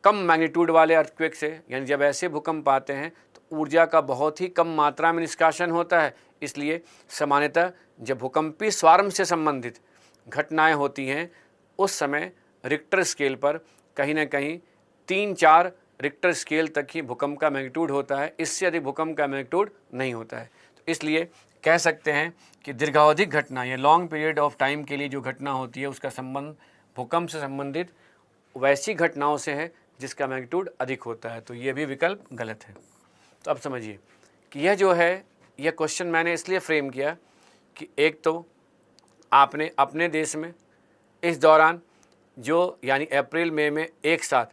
कम मैग्नीट्यूड वाले अर्थक्वेक से, यानी जब ऐसे भूकंप आते हैं तो ऊर्जा का बहुत ही कम मात्रा में निष्कासन होता है। इसलिए सामान्यतः जब भूकंपीय स्वार्म से संबंधित घटनाएं होती हैं उस समय रिक्टर स्केल पर कहीं ना कहीं 3-4 रिक्टर स्केल तक ही भूकंप का मैग्नीट्यूड होता है, इससे अधिक भूकंप का मैग्नीट्यूड नहीं होता है। तो इसलिए कह सकते हैं कि दीर्घावधिक घटना या लॉन्ग पीरियड ऑफ टाइम के लिए जो घटना होती है उसका संबंध भूकंप से संबंधित वैसी घटनाओं से है जिसका मैग्नीट्यूड अधिक होता है। तो ये भी विकल्प गलत है। तो अब समझिए कि यह जो है यह क्वेश्चन मैंने इसलिए फ्रेम किया कि एक तो आपने अपने देश में इस दौरान जो यानी अप्रैल मई में एक साथ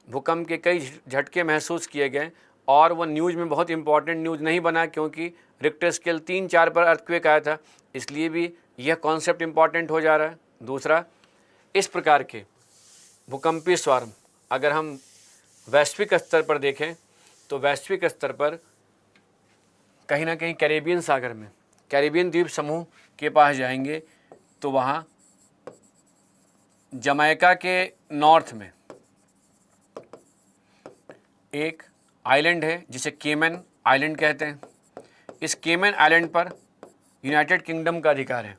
भूकंप के कई झटके महसूस किए गए और वो न्यूज़ में बहुत इंपॉर्टेंट न्यूज़ नहीं बना क्योंकि रिक्टर स्केल 3-4 पर अर्थक्वेक आया था, इसलिए भी यह कॉन्सेप्ट इंपॉर्टेंट हो जा रहा है। दूसरा, इस प्रकार के भूकंपीय स्वार्म अगर हम वैश्विक स्तर पर देखें तो वैश्विक स्तर पर कहीं ना कहीं कैरेबियन सागर में, कैरेबियन द्वीप समूह के पास जाएंगे तो वहाँ जमैका के नॉर्थ में एक आइलैंड है जिसे केमन आइलैंड कहते हैं। इस केमन आइलैंड पर यूनाइटेड किंगडम का अधिकार है।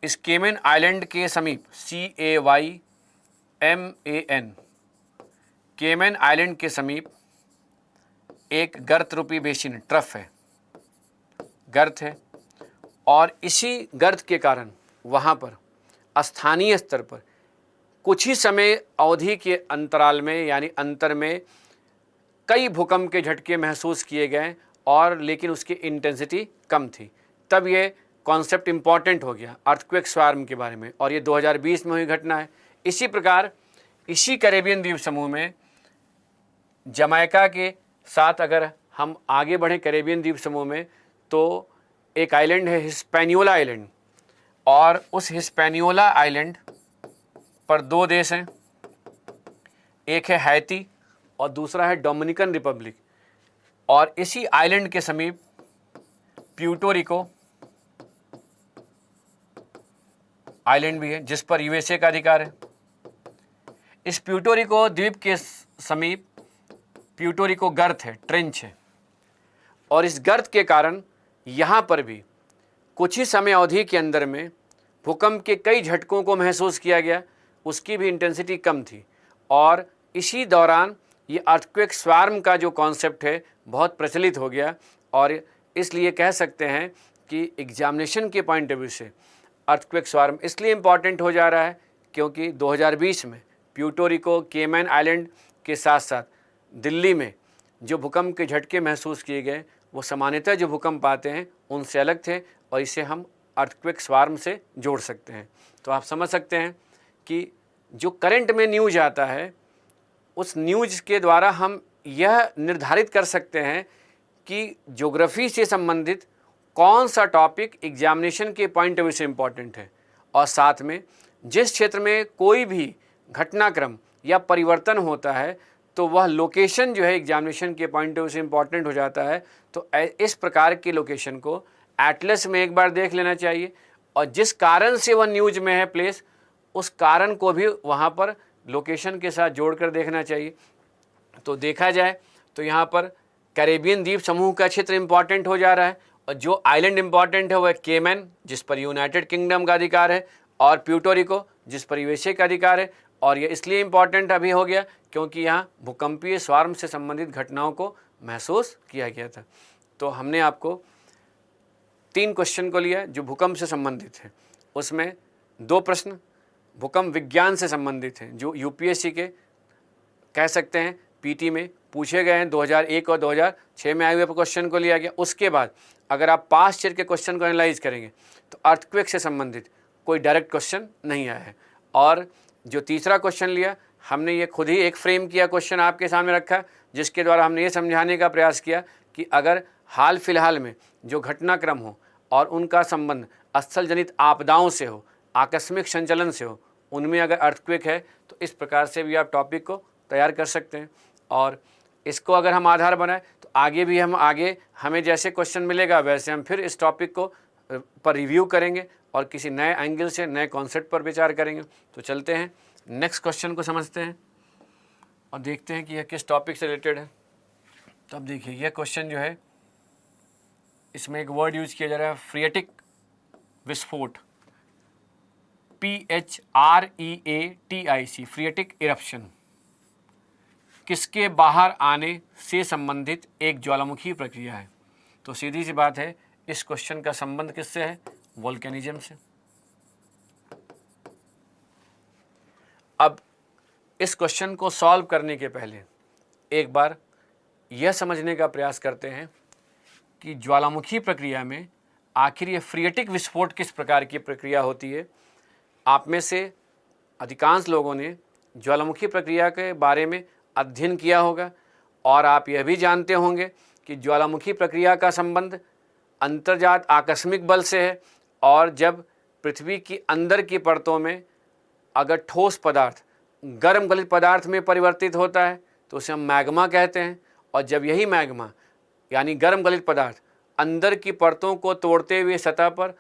इस केमन आइलैंड के समीप CAYMAN केमन आइलैंड के समीप एक गर्त रूपी बेसिन ट्रफ है, गर्त है, और इसी गर्त के कारण वहाँ पर स्थानीय स्तर पर कुछ ही समय अवधि के अंतराल में यानी अंतर में कई भूकंप के झटके महसूस किए गए और लेकिन उसकी इंटेंसिटी कम थी। तब ये कॉन्सेप्ट इम्पॉर्टेंट हो गया अर्थक्वेक स्वार्म के बारे में, और ये 2020 में हुई घटना है। इसी प्रकार इसी कैरेबियन द्वीप समूह में जमैका के साथ अगर हम आगे बढ़ें कैरेबियन द्वीप समूह में तो एक आइलैंड है हिस्पैनियोला आइलैंड, और उस हिस्पैनियोला आइलैंड पर दो देश हैं, एक है हैती और दूसरा है डोमिनिकन रिपब्लिक। और इसी आइलैंड के समीप प्यूर्टो आइलैंड भी है जिस पर यूएसए का अधिकार है। इस प्यूर्टो द्वीप के समीप प्यूर्टो गर्त है, ट्रेंच है, और इस गर्त के कारण यहाँ पर भी कुछ ही समय अवधि के अंदर में भूकंप के कई झटकों को महसूस किया गया, उसकी भी इंटेंसिटी कम थी। और इसी दौरान ये अर्थक्वेक स्वार्म का जो कॉन्सेप्ट है बहुत प्रचलित हो गया, और इसलिए कह सकते हैं कि एग्जामिनेशन के पॉइंट ऑफ व्यू से अर्थक्वेक स्वार्म इसलिए इम्पॉर्टेंट हो जा रहा है क्योंकि 2020 में प्यूर्टो केमैन आइलैंड के साथ साथ दिल्ली में जो भूकंप के झटके महसूस किए गए वो सामान्यतः जो भूकंप आते हैं उनसे अलग थे, और इसे हम अर्थक्वेक स्वार्म से जोड़ सकते हैं। तो आप समझ सकते हैं कि जो करंट में न्यूज आता है उस न्यूज़ के द्वारा हम यह निर्धारित कर सकते हैं कि ज्योग्राफी से संबंधित कौन सा टॉपिक एग्जामिनेशन के पॉइंट ऑफ व्यू से इम्पॉर्टेंट है, और साथ में जिस क्षेत्र में कोई भी घटनाक्रम या परिवर्तन होता है तो वह लोकेशन जो है एग्जामिनेशन के पॉइंट ऑफ व्यू से इम्पॉर्टेंट हो जाता है। तो इस प्रकार के लोकेशन को एटलस में एक बार देख लेना चाहिए, और जिस कारण से वह न्यूज में है प्लेस उस कारण को भी वहाँ पर लोकेशन के साथ जोड़कर देखना चाहिए। तो देखा जाए तो यहाँ पर कैरेबियन द्वीप समूह का क्षेत्र इंपॉर्टेंट हो जा रहा है, और जो आइलैंड इंपॉर्टेंट है वह केमैन जिस पर यूनाइटेड किंगडम का अधिकार है, और प्यूर्टो जिस पर यूएसए का अधिकार है। और ये इसलिए इम्पॉर्टेंट अभी हो गया क्योंकि यहाँ भूकंपीय स्वार्म से संबंधित घटनाओं को महसूस किया गया था। तो हमने आपको 3 क्वेश्चन को लिया जो भूकंप से संबंधित है, उसमें 2 प्रश्न भूकंप विज्ञान से संबंधित हैं जो यूपीएससी के कह सकते हैं पीटी में पूछे गए हैं। 2001 और 2006 में आए हुए क्वेश्चन को लिया गया। उसके बाद अगर आप पास्ट ईयर के क्वेश्चन को एनालाइज करेंगे तो अर्थक्वेक से संबंधित कोई डायरेक्ट क्वेश्चन नहीं आया है। और जो तीसरा क्वेश्चन लिया हमने ये खुद ही एक फ्रेम किया क्वेश्चन आपके सामने रखा, जिसके द्वारा हमने ये समझाने का प्रयास किया कि अगर हाल फिलहाल में जो घटनाक्रम हो और उनका संबंध स्थल जनित आपदाओं से हो, आकस्मिक संचलन से हो, उनमें अगर अर्थक्वेक है तो इस प्रकार से भी आप टॉपिक को तैयार कर सकते हैं। और इसको अगर हम आधार बनाए तो आगे भी हमें जैसे क्वेश्चन मिलेगा वैसे हम फिर इस टॉपिक को पर रिव्यू करेंगे और किसी नए एंगल से नए कॉन्सेप्ट पर विचार करेंगे। तो चलते हैं नेक्स्ट क्वेश्चन को समझते हैं और देखते हैं कि यह किस टॉपिक से रिलेटेड है। तो अब देखिए यह क्वेश्चन जो है इसमें एक वर्ड यूज किया जा रहा है फ्रिएटिक विस्फोट, PHREATIC, फ्रिएटिक इरप्शन किसके बाहर आने से संबंधित एक ज्वालामुखी प्रक्रिया है। तो सीधी सी बात है इस क्वेश्चन का संबंध किससे है? वोल्केनिज्म से। अब इस क्वेश्चन को सॉल्व करने के पहले एक बार यह समझने का प्रयास करते हैं कि ज्वालामुखी प्रक्रिया में आखिर ये फ्रिएटिक विस्फोट किस प्रकार की प्रक्रिया होती है। आप में से अधिकांश लोगों ने ज्वालामुखी प्रक्रिया के बारे में अध्ययन किया होगा और आप यह भी जानते होंगे कि ज्वालामुखी प्रक्रिया का संबंध अंतर्जात आकस्मिक बल से है, और जब पृथ्वी की अंदर की परतों में अगर ठोस पदार्थ गर्म गलित पदार्थ में परिवर्तित होता है तो उसे हम मैग्मा कहते हैं, और जब यही मैग्मा यानी गर्म गलित पदार्थ अंदर की परतों को तोड़ते हुए सतह पर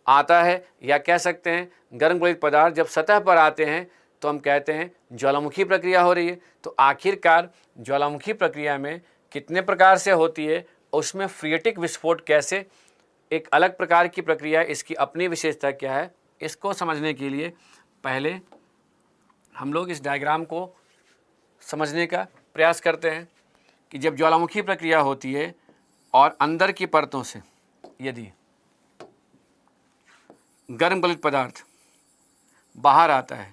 आता है, या कह सकते हैं गर्म गलित पदार्थ जब सतह पर आते हैं तो हम कहते हैं ज्वालामुखी प्रक्रिया हो रही है। तो आखिरकार ज्वालामुखी प्रक्रिया में कितने प्रकार से होती है, उसमें फ्रिएटिक विस्फोट कैसे एक अलग प्रकार की प्रक्रिया है, इसकी अपनी विशेषता क्या है, इसको समझने के लिए पहले हम लोग इस डायग्राम को समझने का प्रयास करते हैं कि जब ज्वालामुखी प्रक्रिया होती है और अंदर की परतों से यदि गर्म गलित पदार्थ बाहर आता है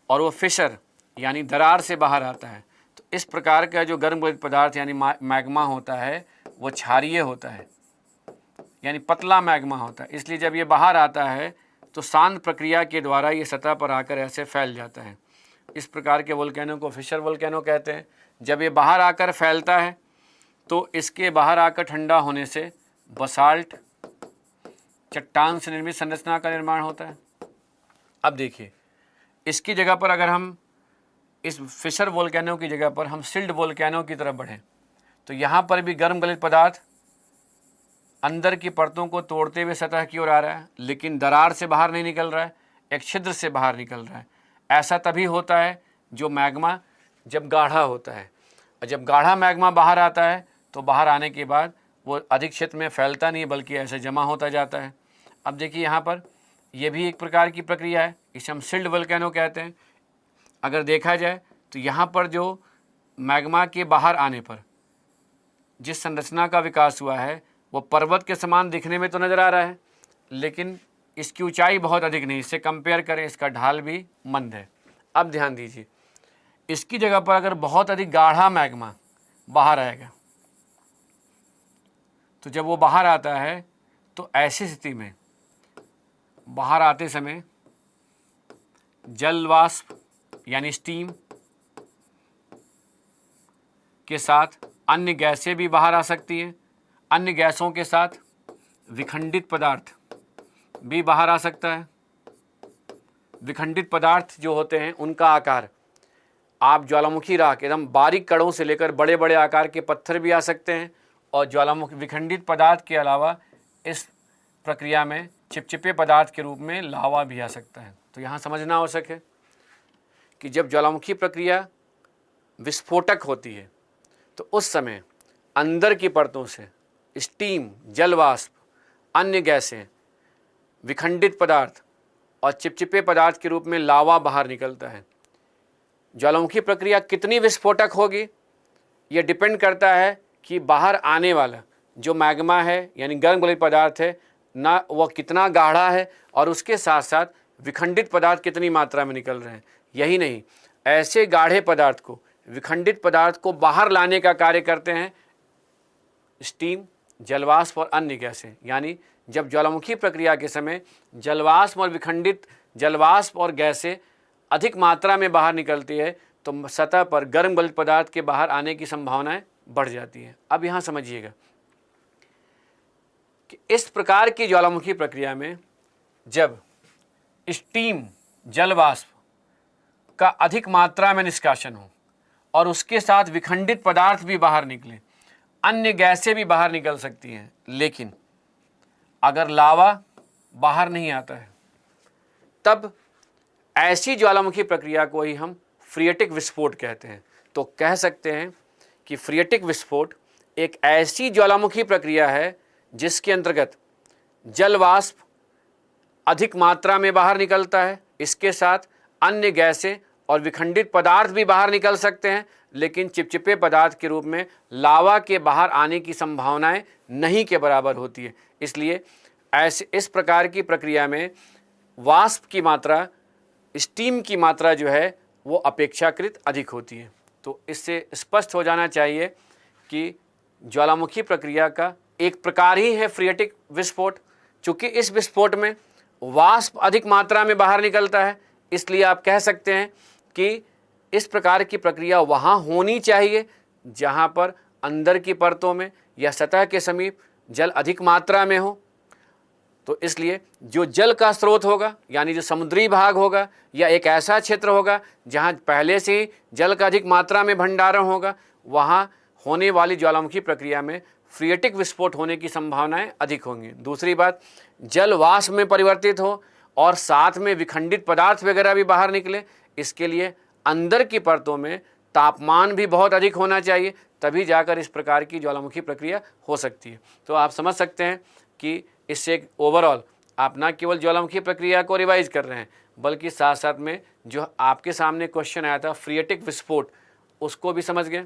और वो फिशर यानी दरार से बाहर आता है, तो इस प्रकार का जो गर्म गलित पदार्थ यानी मैग्मा होता है वो क्षारीय होता है, यानी पतला मैग्मा होता है। इसलिए जब ये बाहर आता है तो शांत प्रक्रिया के द्वारा ये सतह पर आकर ऐसे फैल जाता है। इस प्रकार के वोल्केनो को फिशर वोल्केनो कहते हैं। जब ये बाहर आकर फैलता है तो इसके बाहर आकर ठंडा होने से बसाल्ट चट्टान से निर्मित संरचना का निर्माण होता है। अब देखिए, इसकी जगह पर अगर हम इस फिशर वोल्केनो की जगह पर हम सिल्ट वोल्केनो की तरफ बढ़ें तो यहाँ पर भी गर्म गलित पदार्थ अंदर की परतों को तोड़ते हुए सतह की ओर आ रहा है, लेकिन दरार से बाहर नहीं निकल रहा है, एक छिद्र से बाहर निकल रहा है। ऐसा तभी होता है जो मैग्मा जब गाढ़ा होता है, और जब गाढ़ा मैग्मा बाहर आता है तो बाहर आने के बाद वो अधिक क्षेत्र में फैलता नहीं बल्कि ऐसे जमा होता जाता है। अब देखिए यहाँ पर ये भी एक प्रकार की प्रक्रिया है, इसे हम सिल्ट वोल्केनो कहते हैं। अगर देखा जाए तो यहाँ पर जो मैग्मा के बाहर आने पर जिस संरचना का विकास हुआ है वो पर्वत के समान दिखने में तो नज़र आ रहा है, लेकिन इसकी ऊंचाई बहुत अधिक नहीं, इससे कंपेयर करें इसका ढाल भी मंद है। अब ध्यान दीजिए, इसकी जगह पर अगर बहुत अधिक गाढ़ा मैग्मा बाहर आएगा तो जब वो बाहर आता है तो ऐसी स्थिति में बाहर आते समय जल वाष्प यानी स्टीम के साथ अन्य गैसें भी बाहर आ सकती हैं। अन्य गैसों के साथ विखंडित पदार्थ भी बाहर आ सकता है। विखंडित पदार्थ जो होते हैं उनका आकार आप ज्वालामुखी राख एकदम बारीक कणों से लेकर बड़े बड़े आकार के पत्थर भी आ सकते हैं, और ज्वालामुखी विखंडित पदार्थ के अलावा इस प्रक्रिया में चिपचिपे पदार्थ के रूप में लावा भी आ सकता है। तो यहाँ समझना आवश्यक है कि जब ज्वालामुखी प्रक्रिया विस्फोटक होती है तो उस समय अंदर की परतों से स्टीम, जल वाष्प, अन्य गैसें, विखंडित पदार्थ और चिपचिपे पदार्थ के रूप में लावा बाहर निकलता है। ज्वालामुखी प्रक्रिया कितनी विस्फोटक होगी यह डिपेंड करता है कि बाहर आने वाला जो मैग्मा है यानी गर्म गलित पदार्थ है ना वह कितना गाढ़ा है, और उसके साथ साथ विखंडित पदार्थ कितनी मात्रा में निकल रहे हैं। यही नहीं, ऐसे गाढ़े पदार्थ को, विखंडित पदार्थ को बाहर लाने का कार्य करते हैं स्टीम, जलवाष्प और अन्य गैसें। यानी जब ज्वालामुखी प्रक्रिया के समय जलवाष्प और विखंडित जलवाष्प और गैसें अधिक मात्रा में बाहर निकलती है तो सतह पर गर्म गलित पदार्थ के बाहर आने की संभावनाएं बढ़ जाती हैं। अब यहाँ समझिएगा कि इस प्रकार की ज्वालामुखी प्रक्रिया में जब स्टीम, जलवाष्प का अधिक मात्रा में निष्कासन हो और उसके साथ विखंडित पदार्थ भी बाहर निकले, अन्य गैसें भी बाहर निकल सकती हैं, लेकिन अगर लावा बाहर नहीं आता है तब ऐसी ज्वालामुखी प्रक्रिया को ही हम फ्रिएटिक विस्फोट कहते हैं। तो कह सकते हैं कि फ्रिएटिक विस्फोट एक ऐसी ज्वालामुखी प्रक्रिया है जिसके अंतर्गत जल वाष्प अधिक मात्रा में बाहर निकलता है, इसके साथ अन्य गैसें और विखंडित पदार्थ भी बाहर निकल सकते हैं, लेकिन चिपचिपे पदार्थ के रूप में लावा के बाहर आने की संभावनाएं नहीं के बराबर होती है। इसलिए इस प्रकार की प्रक्रिया में वाष्प की मात्रा, स्टीम की मात्रा जो है वो अपेक्षाकृत अधिक होती है। तो इससे स्पष्ट हो जाना चाहिए कि ज्वालामुखी प्रक्रिया का एक प्रकार ही है फ्रिएटिक विस्फोट। चूँकि इस विस्फोट में वाष्प अधिक मात्रा में बाहर निकलता है, इसलिए आप कह सकते हैं कि इस प्रकार की प्रक्रिया वहाँ होनी चाहिए जहाँ पर अंदर की परतों में या सतह के समीप जल अधिक मात्रा में हो। तो इसलिए जो जल का स्रोत होगा, यानी जो समुद्री भाग होगा या एक ऐसा क्षेत्र होगा जहाँ पहले से ही जल का अधिक मात्रा में भंडारण होगा, वहाँ होने वाली ज्वालामुखी प्रक्रिया में फ्रिएटिक विस्फोट होने की संभावनाएं अधिक होंगी। दूसरी बात, जल वाष्प में परिवर्तित हो और साथ में विखंडित पदार्थ वगैरह भी बाहर निकले, इसके लिए अंदर की परतों में तापमान भी बहुत अधिक होना चाहिए, तभी जाकर इस प्रकार की ज्वालामुखी प्रक्रिया हो सकती है। तो आप समझ सकते हैं कि इससे एक ओवरऑल आप न केवल ज्वालामुखी प्रक्रिया को रिवाइज कर रहे हैं, बल्कि साथ साथ में जो आपके सामने क्वेश्चन आया था फ्रिएटिक विस्फोट, उसको भी समझ गए।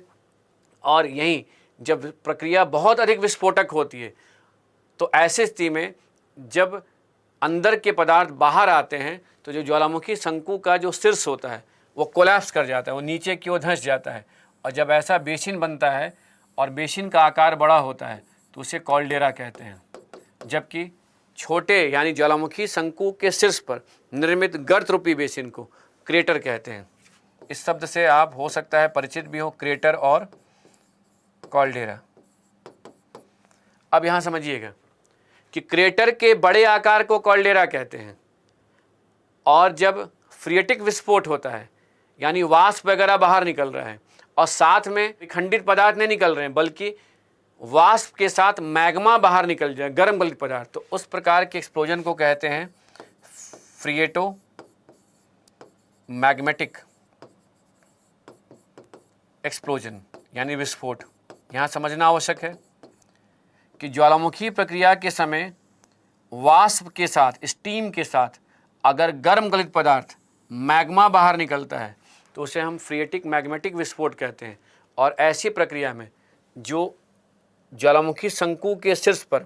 और यहीं जब प्रक्रिया बहुत अधिक विस्फोटक होती है, तो ऐसी स्थिति में जब अंदर के पदार्थ बाहर आते हैं तो जो ज्वालामुखी शंकु का जो शीर्ष होता है वो कोलैप्स कर जाता है, वो नीचे की ओर धंस जाता है। और जब ऐसा बेसिन बनता है और बेसिन का आकार बड़ा होता है तो उसे कॉल्डेरा कहते हैं। जबकि छोटे यानी ज्वालामुखी शंकु के शीर्ष पर निर्मित गर्त रूपी बेसिन को क्रेटर कहते हैं। इस शब्द से आप हो सकता है परिचित भी हो, क्रेटर और कॉल्डेरा। अब यहाँ समझिएगा कि क्रेटर के बड़े आकार को कॉल्डेरा कहते हैं, और जब फ्रिएटिक विस्फोट होता है यानी वाष्प वगैरह बाहर निकल रहा है और साथ में विखंडित पदार्थ नहीं निकल रहे हैं बल्कि वाष्प के साथ मैग्मा बाहर निकल जाए, गर्म गलित पदार्थ, तो उस प्रकार के एक्सप्लोजन को कहते हैं फ्रिएटो मैग्मेटिक एक्सप्लोजन यानी विस्फोट। यहाँ समझना आवश्यक है कि ज्वालामुखी प्रक्रिया के समय वाष्प के साथ, स्टीम के साथ अगर गर्म गलित पदार्थ मैग्मा बाहर निकलता है तो उसे हम फ्रिएटिक मैग्मेटिक विस्फोट कहते हैं। और ऐसी प्रक्रिया में जो ज्वालामुखी शंकु के शीर्ष पर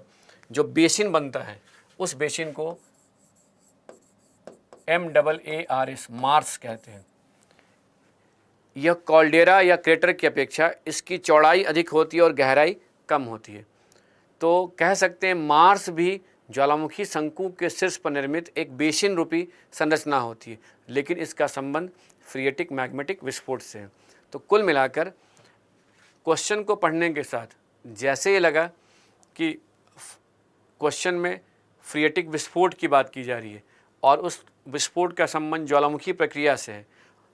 जो बेसिन बनता है उस बेसिन को MAARS मार्स कहते हैं। यह कॉल्डेरा या क्रेटर की अपेक्षा इसकी चौड़ाई अधिक होती है और गहराई कम होती है। तो कह सकते हैं मार्स भी ज्वालामुखी शंकु के शीर्ष पर निर्मित एक बेसिन रूपी संरचना होती है, लेकिन इसका संबंध फ्रिएटिक मैग्मेटिक विस्फोट से है। तो कुल मिलाकर क्वेश्चन को पढ़ने के साथ जैसे ये लगा कि क्वेश्चन में फ्रिएटिक विस्फोट की बात की जा रही है और उस विस्फोट का संबंध ज्वालामुखी प्रक्रिया से है,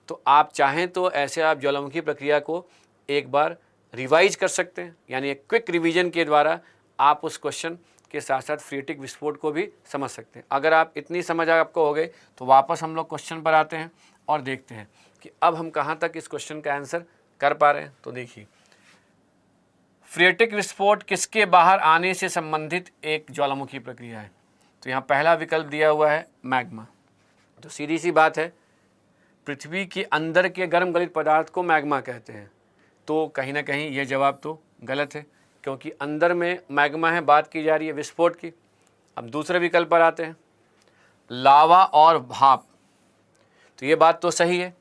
तो आप चाहें तो ऐसे आप ज्वालामुखी प्रक्रिया को एक बार रिवाइज कर सकते हैं, यानी एक क्विक रिवीजन के द्वारा आप उस क्वेश्चन के साथ साथ फ्रिएटिक विस्फोट को भी समझ सकते हैं। अगर आप इतनी समझ आपको हो गई तो वापस हम लोग क्वेश्चन पर आते हैं और देखते हैं कि अब हम कहाँ तक इस क्वेश्चन का आंसर कर पा रहे हैं। तो देखिए, फ्रिएटिक विस्फोट किसके बाहर आने से संबंधित एक ज्वालामुखी प्रक्रिया है? तो यहाँ पहला विकल्प दिया हुआ है मैग्मा। तो सीधी सी बात है, पृथ्वी के अंदर के गर्म गलित पदार्थ को मैग्मा कहते हैं। तो कहीं ना कहीं ये जवाब तो गलत है, क्योंकि अंदर में मैग्मा है, बात की जा रही है विस्फोट की। अब दूसरे विकल्प पर आते हैं, लावा और भाप। तो ये बात तो सही है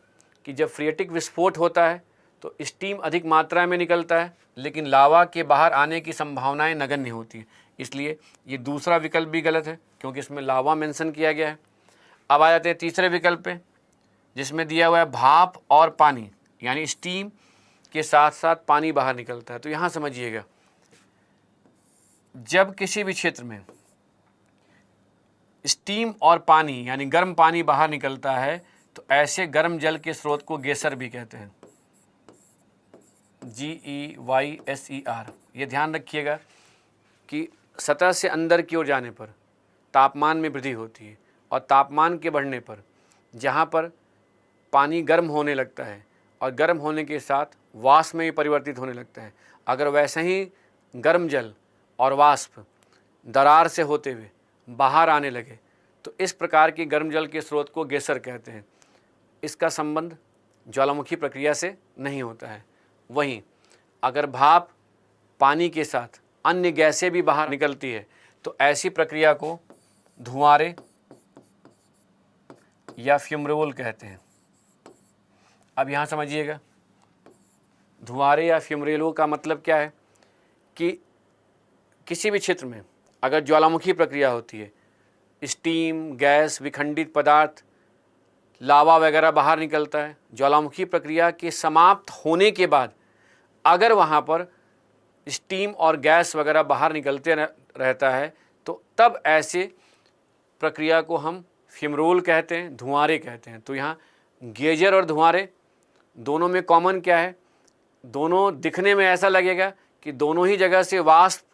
कि जब फ्रिएटिक विस्फोट होता है तो स्टीम अधिक मात्रा में निकलता है, लेकिन लावा के बाहर आने की संभावनाएं नगण्य होती है। इसलिए ये दूसरा विकल्प भी गलत है, क्योंकि इसमें लावा मेंशन किया गया है। अब आ जाते हैं तीसरे विकल्प पे, जिसमें दिया हुआ है भाप और पानी, यानी स्टीम के साथ साथ पानी बाहर निकलता है। तो यहाँ समझिएगा, जब किसी भी क्षेत्र में स्टीम और पानी यानी गर्म पानी बाहर निकलता है तो ऐसे गर्म जल के स्रोत को गेसर भी कहते हैं, GEYSER। ये ध्यान रखिएगा कि सतह से अंदर की ओर जाने पर तापमान में वृद्धि होती है, और तापमान के बढ़ने पर जहाँ पर पानी गर्म होने लगता है और गर्म होने के साथ वाष्प में भी परिवर्तित होने लगता है, अगर वैसे ही गर्म जल और वाष्प दरार से होते हुए बाहर आने लगे तो इस प्रकार की गर्म जल के स्रोत को गेसर कहते हैं। इसका संबंध ज्वालामुखी प्रक्रिया से नहीं होता है। वहीं अगर भाप पानी के साथ अन्य गैसें भी बाहर निकलती है तो ऐसी प्रक्रिया को धुआंरे या फ्यूमरोल कहते हैं। अब यहाँ समझिएगा, धुआंरे या फ्यूमरेलो का मतलब क्या है कि किसी भी क्षेत्र में अगर ज्वालामुखी प्रक्रिया होती है, स्टीम, गैस, विखंडित पदार्थ, लावा वगैरह बाहर निकलता है, ज्वालामुखी प्रक्रिया के समाप्त होने के बाद अगर वहाँ पर स्टीम और गैस वगैरह बाहर निकलते रहता है तो तब ऐसे प्रक्रिया को हम फ्यूमरोल कहते हैं, धुआंरे कहते हैं। तो यहाँ गेजर और धुआंरे दोनों में कॉमन क्या है? दोनों दिखने में ऐसा लगेगा कि दोनों ही जगह से वाष्प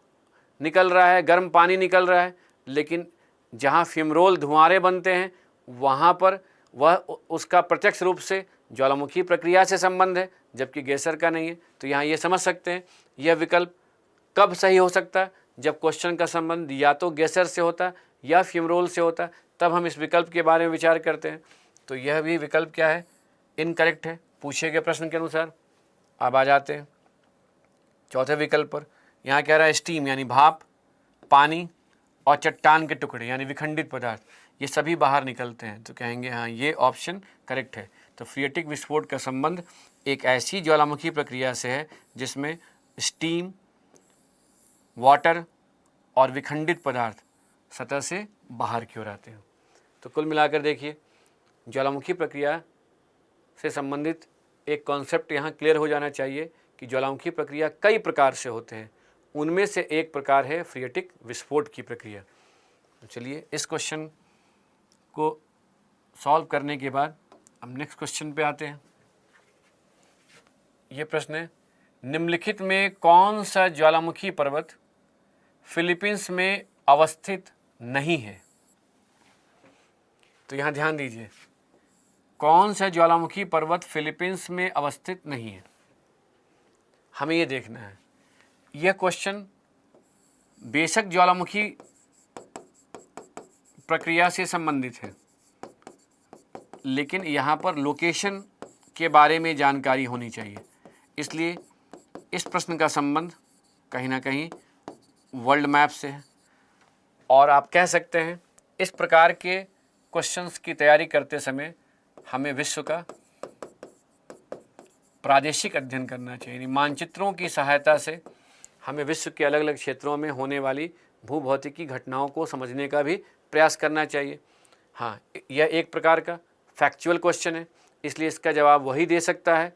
निकल रहा है, गर्म पानी निकल रहा है, लेकिन जहाँ फ्यूमरोल धुआंरे बनते हैं वहाँ पर वह उसका प्रत्यक्ष रूप से ज्वालामुखी प्रक्रिया से संबंध है, जबकि गैसर का नहीं है। तो यहाँ ये समझ सकते हैं यह विकल्प कब सही हो सकता है, जब क्वेश्चन का संबंध या तो गैसर से होता या फ्यूमरोल से होता, तब हम इस विकल्प के बारे में विचार करते हैं। तो यह भी विकल्प क्या है? इनकरेक्ट है पूछे गए प्रश्न के अनुसार। अब आ जाते हैं चौथे विकल्प पर। यहाँ कह रहा है स्टीम यानी भाप, पानी और चट्टान के टुकड़े यानी विखंडित पदार्थ, ये सभी बाहर निकलते हैं। तो कहेंगे हाँ, ये ऑप्शन करेक्ट है। तो फ्रियटिक विस्फोट का संबंध एक ऐसी ज्वालामुखी प्रक्रिया से है जिसमें स्टीम, वाटर और विखंडित पदार्थ सतह से बाहर की ओर आते हैं। तो कुल मिलाकर देखिए, ज्वालामुखी प्रक्रिया से संबंधित एक कॉन्सेप्ट यहाँ क्लियर हो जाना चाहिए कि ज्वालामुखी प्रक्रिया कई प्रकार से होते हैं, उनमें से एक प्रकार है फ्रियटिक विस्फोट की प्रक्रिया। तो चलिए इस क्वेश्चन को सॉल्व करने के बाद हम नेक्स्ट क्वेश्चन पे आते हैं। ये प्रश्न है, निम्नलिखित में कौन सा ज्वालामुखी पर्वत फिलीपींस में अवस्थित नहीं है? तो यहाँ ध्यान दीजिए, कौन सा ज्वालामुखी पर्वत फिलीपींस में अवस्थित नहीं है, हमें ये देखना है। यह क्वेश्चन बेशक ज्वालामुखी प्रक्रिया से संबंधित है, लेकिन यहाँ पर लोकेशन के बारे में जानकारी होनी चाहिए। इसलिए इस प्रश्न का संबंध कहीं ना कहीं वर्ल्ड मैप से है। और आप कह सकते हैं इस प्रकार के क्वेश्चंस की तैयारी करते समय हमें विश्व का प्रादेशिक अध्ययन करना चाहिए। मानचित्रों की सहायता से हमें विश्व के अलग अलग क्षेत्रों में होने वाली भूभौतिकी घटनाओं को समझने का भी प्रयास करना चाहिए। हाँ, यह एक प्रकार का फैक्चुअल क्वेश्चन है, इसलिए इसका जवाब वही दे सकता है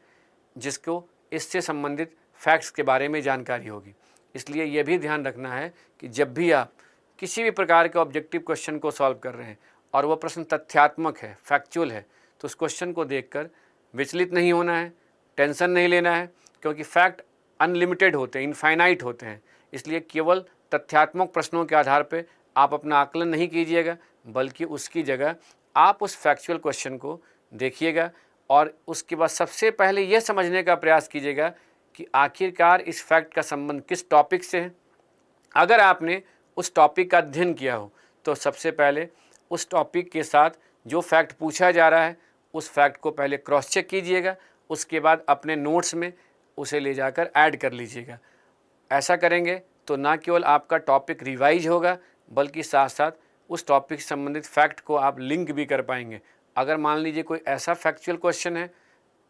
जिसको इससे संबंधित फैक्ट्स के बारे में जानकारी होगी। इसलिए यह भी ध्यान रखना है कि जब भी आप किसी भी प्रकार के ऑब्जेक्टिव क्वेश्चन को सॉल्व कर रहे हैं और वह प्रश्न तथ्यात्मक है, फैक्चुअल है, तो उस क्वेश्चन को देखकर विचलित नहीं होना है, टेंशन नहीं लेना है, क्योंकि फैक्ट अनलिमिटेड होते हैं, इनफाइनाइट होते हैं। इसलिए केवल तथ्यात्मक प्रश्नों के आधार पर आप अपना आकलन नहीं कीजिएगा, बल्कि उसकी जगह आप उस फैक्चुअल क्वेश्चन को देखिएगा और उसके बाद सबसे पहले यह समझने का प्रयास कीजिएगा कि आखिरकार इस फैक्ट का संबंध किस टॉपिक से है। अगर आपने उस टॉपिक का अध्ययन किया हो तो सबसे पहले उस टॉपिक के साथ जो फैक्ट पूछा जा रहा है उस फैक्ट को पहले क्रॉस चेक कीजिएगा, उसके बाद अपने नोट्स में उसे ले जाकर ऐड कर लीजिएगा। ऐसा करेंगे तो ना केवल आपका टॉपिक रिवाइज होगा, बल्कि साथ साथ उस टॉपिक से संबंधित फैक्ट को आप लिंक भी कर पाएंगे। अगर मान लीजिए कोई ऐसा फैक्चुअल क्वेश्चन है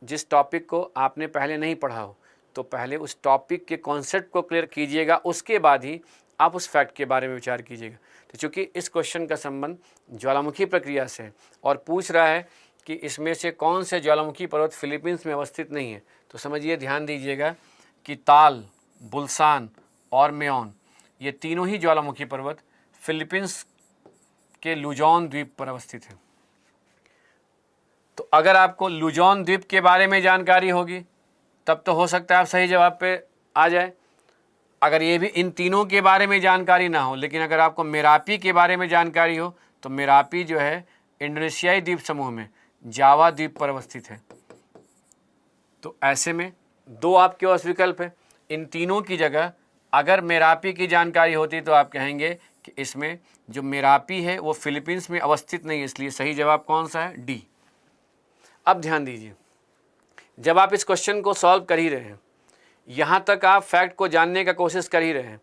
जिस टॉपिक को आपने पहले नहीं पढ़ा हो, तो पहले उस टॉपिक के कॉन्सेप्ट को क्लियर कीजिएगा, उसके बाद ही आप उस फैक्ट के बारे में विचार कीजिएगा। तो चूँकि इस क्वेश्चन का संबंध ज्वालामुखी प्रक्रिया से है और पूछ रहा है कि इसमें से कौन से ज्वालामुखी पर्वत फिलीपींस में अवस्थित नहीं है, तो समझिए, ध्यान दीजिएगा कि ताल, बुल्सान और मेओन, ये तीनों ही ज्वालामुखी पर्वत फिलीपींस के लुजोन द्वीप पर अवस्थित है। तो अगर आपको लुजोन द्वीप के बारे में जानकारी होगी तब तो हो सकता है आप सही जवाब पे आ जाए। अगर ये भी इन तीनों के बारे में जानकारी ना हो, लेकिन अगर आपको मेरापी के बारे में जानकारी हो, तो मेरापी जो है इंडोनेशियाई द्वीप समूह में जावा द्वीप पर अवस्थित है। तो ऐसे में दो आपके पास विकल्प है। इन तीनों की जगह अगर मेरापी की जानकारी होती तो आप कहेंगे कि इसमें जो मेरापी है वो फिलीपींस में अवस्थित नहीं है, इसलिए सही जवाब कौन सा है? डी। अब ध्यान दीजिए, जब आप इस क्वेश्चन को सॉल्व कर ही रहे हैं, यहाँ तक आप फैक्ट को जानने का कोशिश कर ही रहे हैं,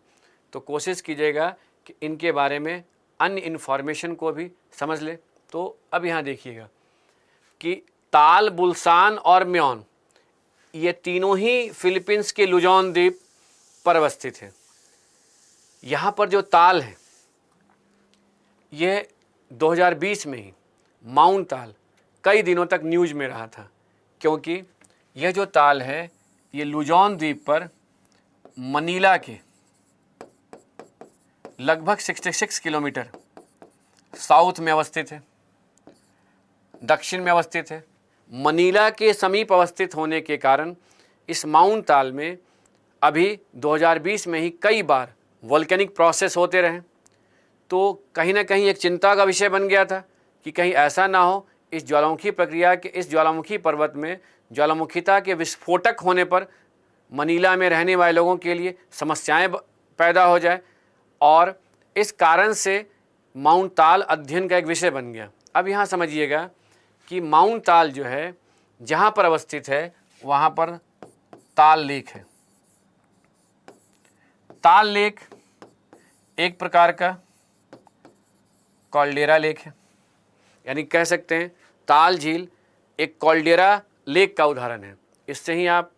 तो कोशिश कीजिएगा कि इनके बारे में अन्य इन्फॉर्मेशन को भी समझ ले। तो अब यहाँ देखिएगा कि ताल, बुल्सान और म्योन ये तीनों ही फिलीपींस के लुजोन द्वीप पर अवस्थित है। यहाँ पर जो ताल है ये 2020 में ही माउंट ताल कई दिनों तक न्यूज में रहा था, क्योंकि यह जो ताल है ये लुजोन द्वीप पर मनीला के लगभग 66 किलोमीटर साउथ में अवस्थित है, दक्षिण में अवस्थित है। मनीला के समीप अवस्थित होने के कारण इस माउंट ताल में अभी 2020 में ही कई बार वोल्केनिक प्रोसेस होते रहे। तो कहीं ना कहीं एक चिंता का विषय बन गया था कि कहीं ऐसा ना हो इस ज्वालामुखी प्रक्रिया के, इस ज्वालामुखी पर्वत में ज्वालामुखिता के विस्फोटक होने पर मनीला में रहने वाले लोगों के लिए समस्याएं पैदा हो जाए, और इस कारण से माउंट ताल अध्ययन का एक विषय बन गया। अब यहाँ समझिएगा कि माउंट ताल जो है जहाँ पर अवस्थित है वहाँ पर ताल लेक है। ताल लेक एक प्रकार का कॉल्डेरा लेक है, यानी कह सकते हैं ताल झील एक कॉल्डेरा लेक का उदाहरण है। इससे ही आप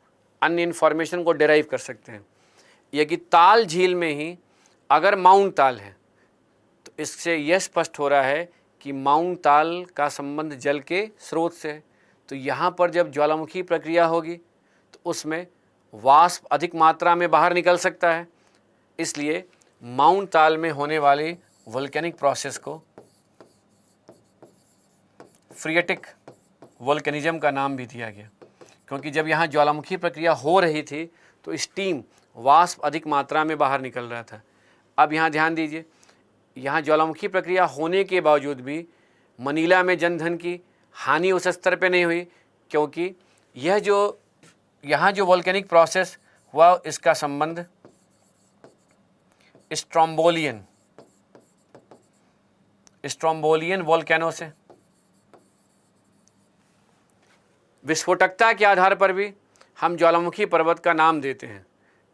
अन्य इन्फॉर्मेशन को डेराइव कर सकते हैं। यह कि ताल झील में ही अगर माउंट ताल है तो इससे यह स्पष्ट हो रहा है कि माउंट ताल का संबंध जल के स्रोत से है। तो यहाँ पर जब ज्वालामुखी प्रक्रिया होगी तो उसमें वाष्प अधिक मात्रा में बाहर निकल सकता है, इसलिए माउंट ताल में होने वाली वोल्केनिक प्रोसेस को फ्रिएटिक वोल्केनिज्म का नाम भी दिया गया, क्योंकि जब यहाँ ज्वालामुखी प्रक्रिया हो रही थी तो स्टीम, वाष्प अधिक मात्रा में बाहर निकल रहा था। अब यहाँ ध्यान दीजिए, यहाँ ज्वालामुखी प्रक्रिया होने के बावजूद भी मनीला में जनधन की हानि उस स्तर पे नहीं हुई, क्योंकि यह जो यहाँ जो वोल्केनिक प्रोसेस हुआ इसका संबंध स्ट्रोम्बोलियन वोल्केनो से। विस्फोटकता के आधार पर भी हम ज्वालामुखी पर्वत का नाम देते हैं।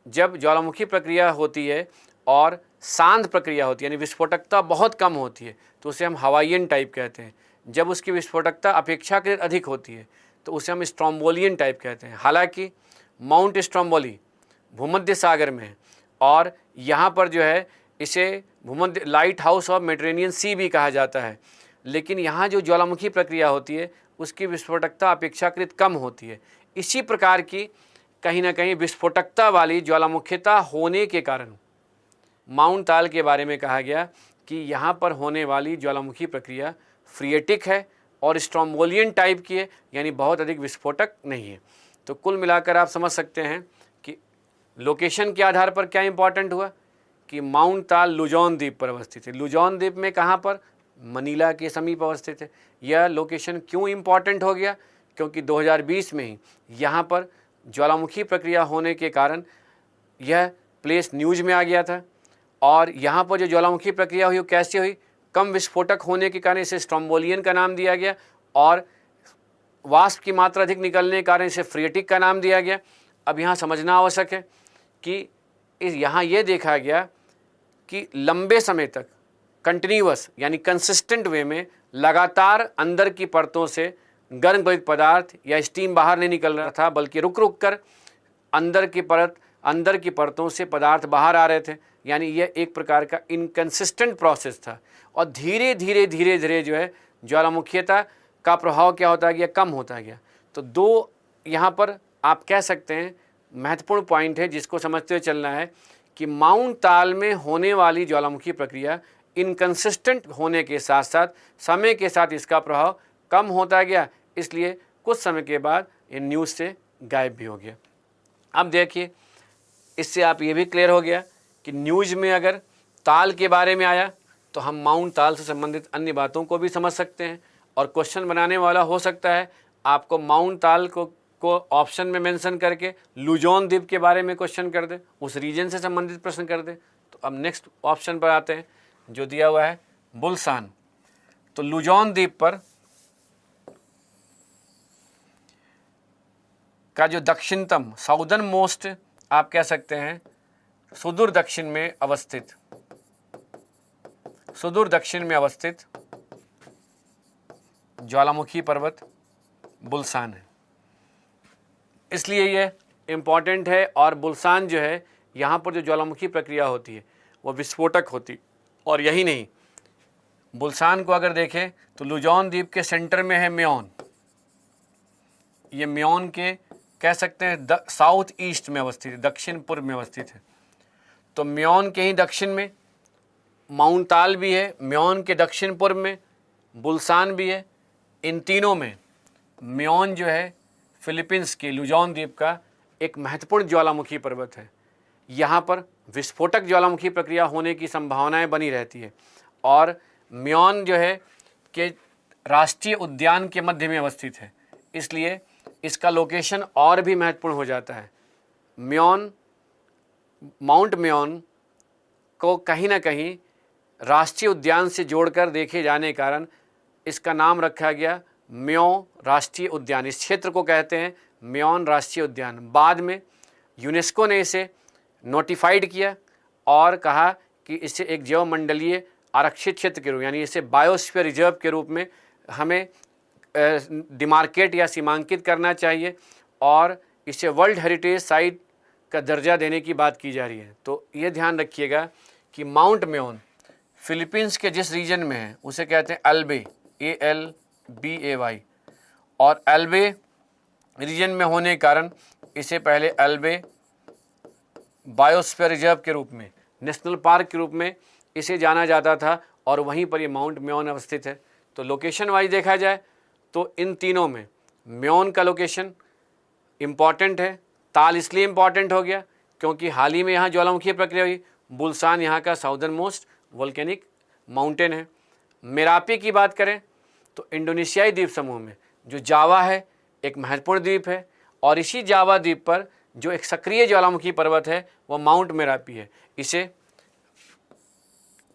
जब ज्वालामुखी प्रक्रिया होती है और शांत प्रक्रिया होती है, यानी विस्फोटकता बहुत कम होती है, तो उसे हम हवाइयन टाइप कहते हैं। जब उसकी विस्फोटकता अपेक्षाकृत अधिक होती है तो उसे हम स्ट्रोम्बोलियन टाइप कहते हैं। हालांकि माउंट स्ट्रोम्बोली भूमध्य सागर में है और यहाँ पर जो है इसे भूमध्य लाइट हाउस ऑफ मेडिटेरेनियन सी भी कहा जाता है, लेकिन यहाँ जो ज्वालामुखी प्रक्रिया होती है उसकी विस्फोटकता अपेक्षाकृत कम होती है। इसी प्रकार की कहीं ना कहीं विस्फोटकता वाली ज्वालामुखीता होने के कारण माउंट ताल के बारे में कहा गया कि यहाँ पर होने वाली ज्वालामुखी प्रक्रिया फ्रिएटिक है और स्ट्रोम्बोलियन टाइप की है, यानी बहुत अधिक विस्फोटक नहीं है। तो कुल मिलाकर आप समझ सकते हैं कि लोकेशन के आधार पर क्या इंपॉर्टेंट हुआ कि माउंट ताल लुजोन द्वीप पर अवस्थित है। लुजोन द्वीप में कहाँ पर? मनीला के समीप अवस्थित है। यह लोकेशन क्यों इम्पॉर्टेंट हो गया? क्योंकि 2020 में ही यहाँ पर ज्वालामुखी प्रक्रिया होने के कारण यह प्लेस न्यूज में आ गया था, और यहाँ पर जो ज्वालामुखी प्रक्रिया हुई वो कैसे हुई? कम विस्फोटक होने के कारण इसे स्ट्रोम्बोलियन का नाम दिया गया, और वाष्प की मात्रा अधिक निकलने के कारण इसे फ्रिएटिक का नाम दिया गया। अब यहाँ समझना आवश्यक है कि यहाँ ये देखा गया कि लंबे समय तक कंटिन्यूअस यानी कंसिस्टेंट वे में लगातार अंदर की परतों से गर्म गलित पदार्थ या स्टीम बाहर नहीं निकल रहा था, बल्कि रुक रुक कर अंदर की परतों से पदार्थ बाहर आ रहे थे। यानी यह एक प्रकार का इनकंसिस्टेंट प्रोसेस था, और धीरे धीरे जो है ज्वालामुखीता का प्रभाव क्या होता गया? कम होता गया। तो दो यहाँ पर आप कह सकते हैं महत्वपूर्ण पॉइंट है जिसको समझते हुए चलना है कि माउंट ताल में होने वाली ज्वालामुखी प्रक्रिया इनकंसिस्टेंट होने के साथ साथ समय के साथ इसका प्रभाव कम होता गया, इसलिए कुछ समय के बाद ये न्यूज़ से गायब भी हो गया। अब देखिए, इससे आप ये भी क्लियर हो गया कि न्यूज़ में अगर ताल के बारे में आया तो हम माउंट ताल से संबंधित अन्य बातों को भी समझ सकते हैं, और क्वेश्चन बनाने वाला हो सकता है आपको माउंट ताल को ऑप्शन में मेंशन करके लुजोन द्वीप के बारे में क्वेश्चन कर दे, उस रीजन से संबंधित प्रश्न कर दे। तो अब नेक्स्ट ऑप्शन पर आते हैं जो दिया हुआ है बुल्सान। तो लुजोन द्वीप पर का जो दक्षिणतम साउदर्न मोस्ट आप कह सकते हैं सुदूर दक्षिण में अवस्थित, सुदूर दक्षिण में अवस्थित ज्वालामुखी पर्वत बुल्सान है। इसलिए ये इम्पॉर्टेंट है। और बुल्सान जो है, यहाँ पर जो ज्वालामुखी प्रक्रिया होती है वो विस्फोटक होती। और यही नहीं, बुल्सान को अगर देखें तो लुजॉन द्वीप के सेंटर में है म्योन। ये म्योन के कह सकते हैं साउथ ईस्ट में अवस्थित है, दक्षिण पूर्व में अवस्थित है। तो म्योन के ही दक्षिण में माउंट ताल भी है, म्योन के दक्षिण पूर्व में बुल्सान भी है। इन तीनों में म्योन जो है फिलीपींस के लुजॉन द्वीप का एक महत्वपूर्ण ज्वालामुखी पर्वत है। यहाँ पर विस्फोटक ज्वालामुखी प्रक्रिया होने की संभावनाएं बनी रहती है। और म्योन जो है कि राष्ट्रीय उद्यान के मध्य में अवस्थित है, इसलिए इसका लोकेशन और भी महत्वपूर्ण हो जाता है। म्योन, माउंट म्योन को कहीं ना कहीं राष्ट्रीय उद्यान से जोड़कर देखे जाने के कारण इसका नाम रखा गया म्यो राष्ट्रीय उद्यान। इस क्षेत्र को कहते हैं म्योन राष्ट्रीय उद्यान। बाद में यूनेस्को ने इसे नोटिफाइड किया और कहा कि इसे एक जैवमंडलीय आरक्षित क्षेत्र के रूप, यानी इसे बायोस्फीयर रिजर्व के रूप में हमें डिमार्केट या सीमांकित करना चाहिए और इसे वर्ल्ड हेरिटेज साइट का दर्जा देने की बात की जा रही है। तो ये ध्यान रखिएगा कि माउंट म्योन फिलीपींस के जिस रीजन में है उसे कहते हैं एल्बे, ALBAY। और एल्बे रीजन में होने के कारण इसे पहले एल्बे बायोस्फीयर रिजर्व के रूप में, नेशनल पार्क के रूप में इसे जाना जाता था। और वहीं पर ये माउंट म्योन अवस्थित है। तो लोकेशन वाइज देखा जाए तो इन तीनों में म्योन का लोकेशन इम्पॉर्टेंट है। ताल इसलिए इम्पॉर्टेंट हो गया क्योंकि हाल ही में यहाँ ज्वालामुखी प्रक्रिया हुई। बुल्सान यहाँ का साउदर्न मोस्ट वोल्केनिक माउंटेन है। मेरापी की बात करें तो इंडोनेशियाई द्वीप समूह में जो जावा है एक महत्वपूर्ण द्वीप है। और इसी जावा द्वीप पर जो एक सक्रिय ज्वालामुखी पर्वत है वो माउंट मेरापी है। इसे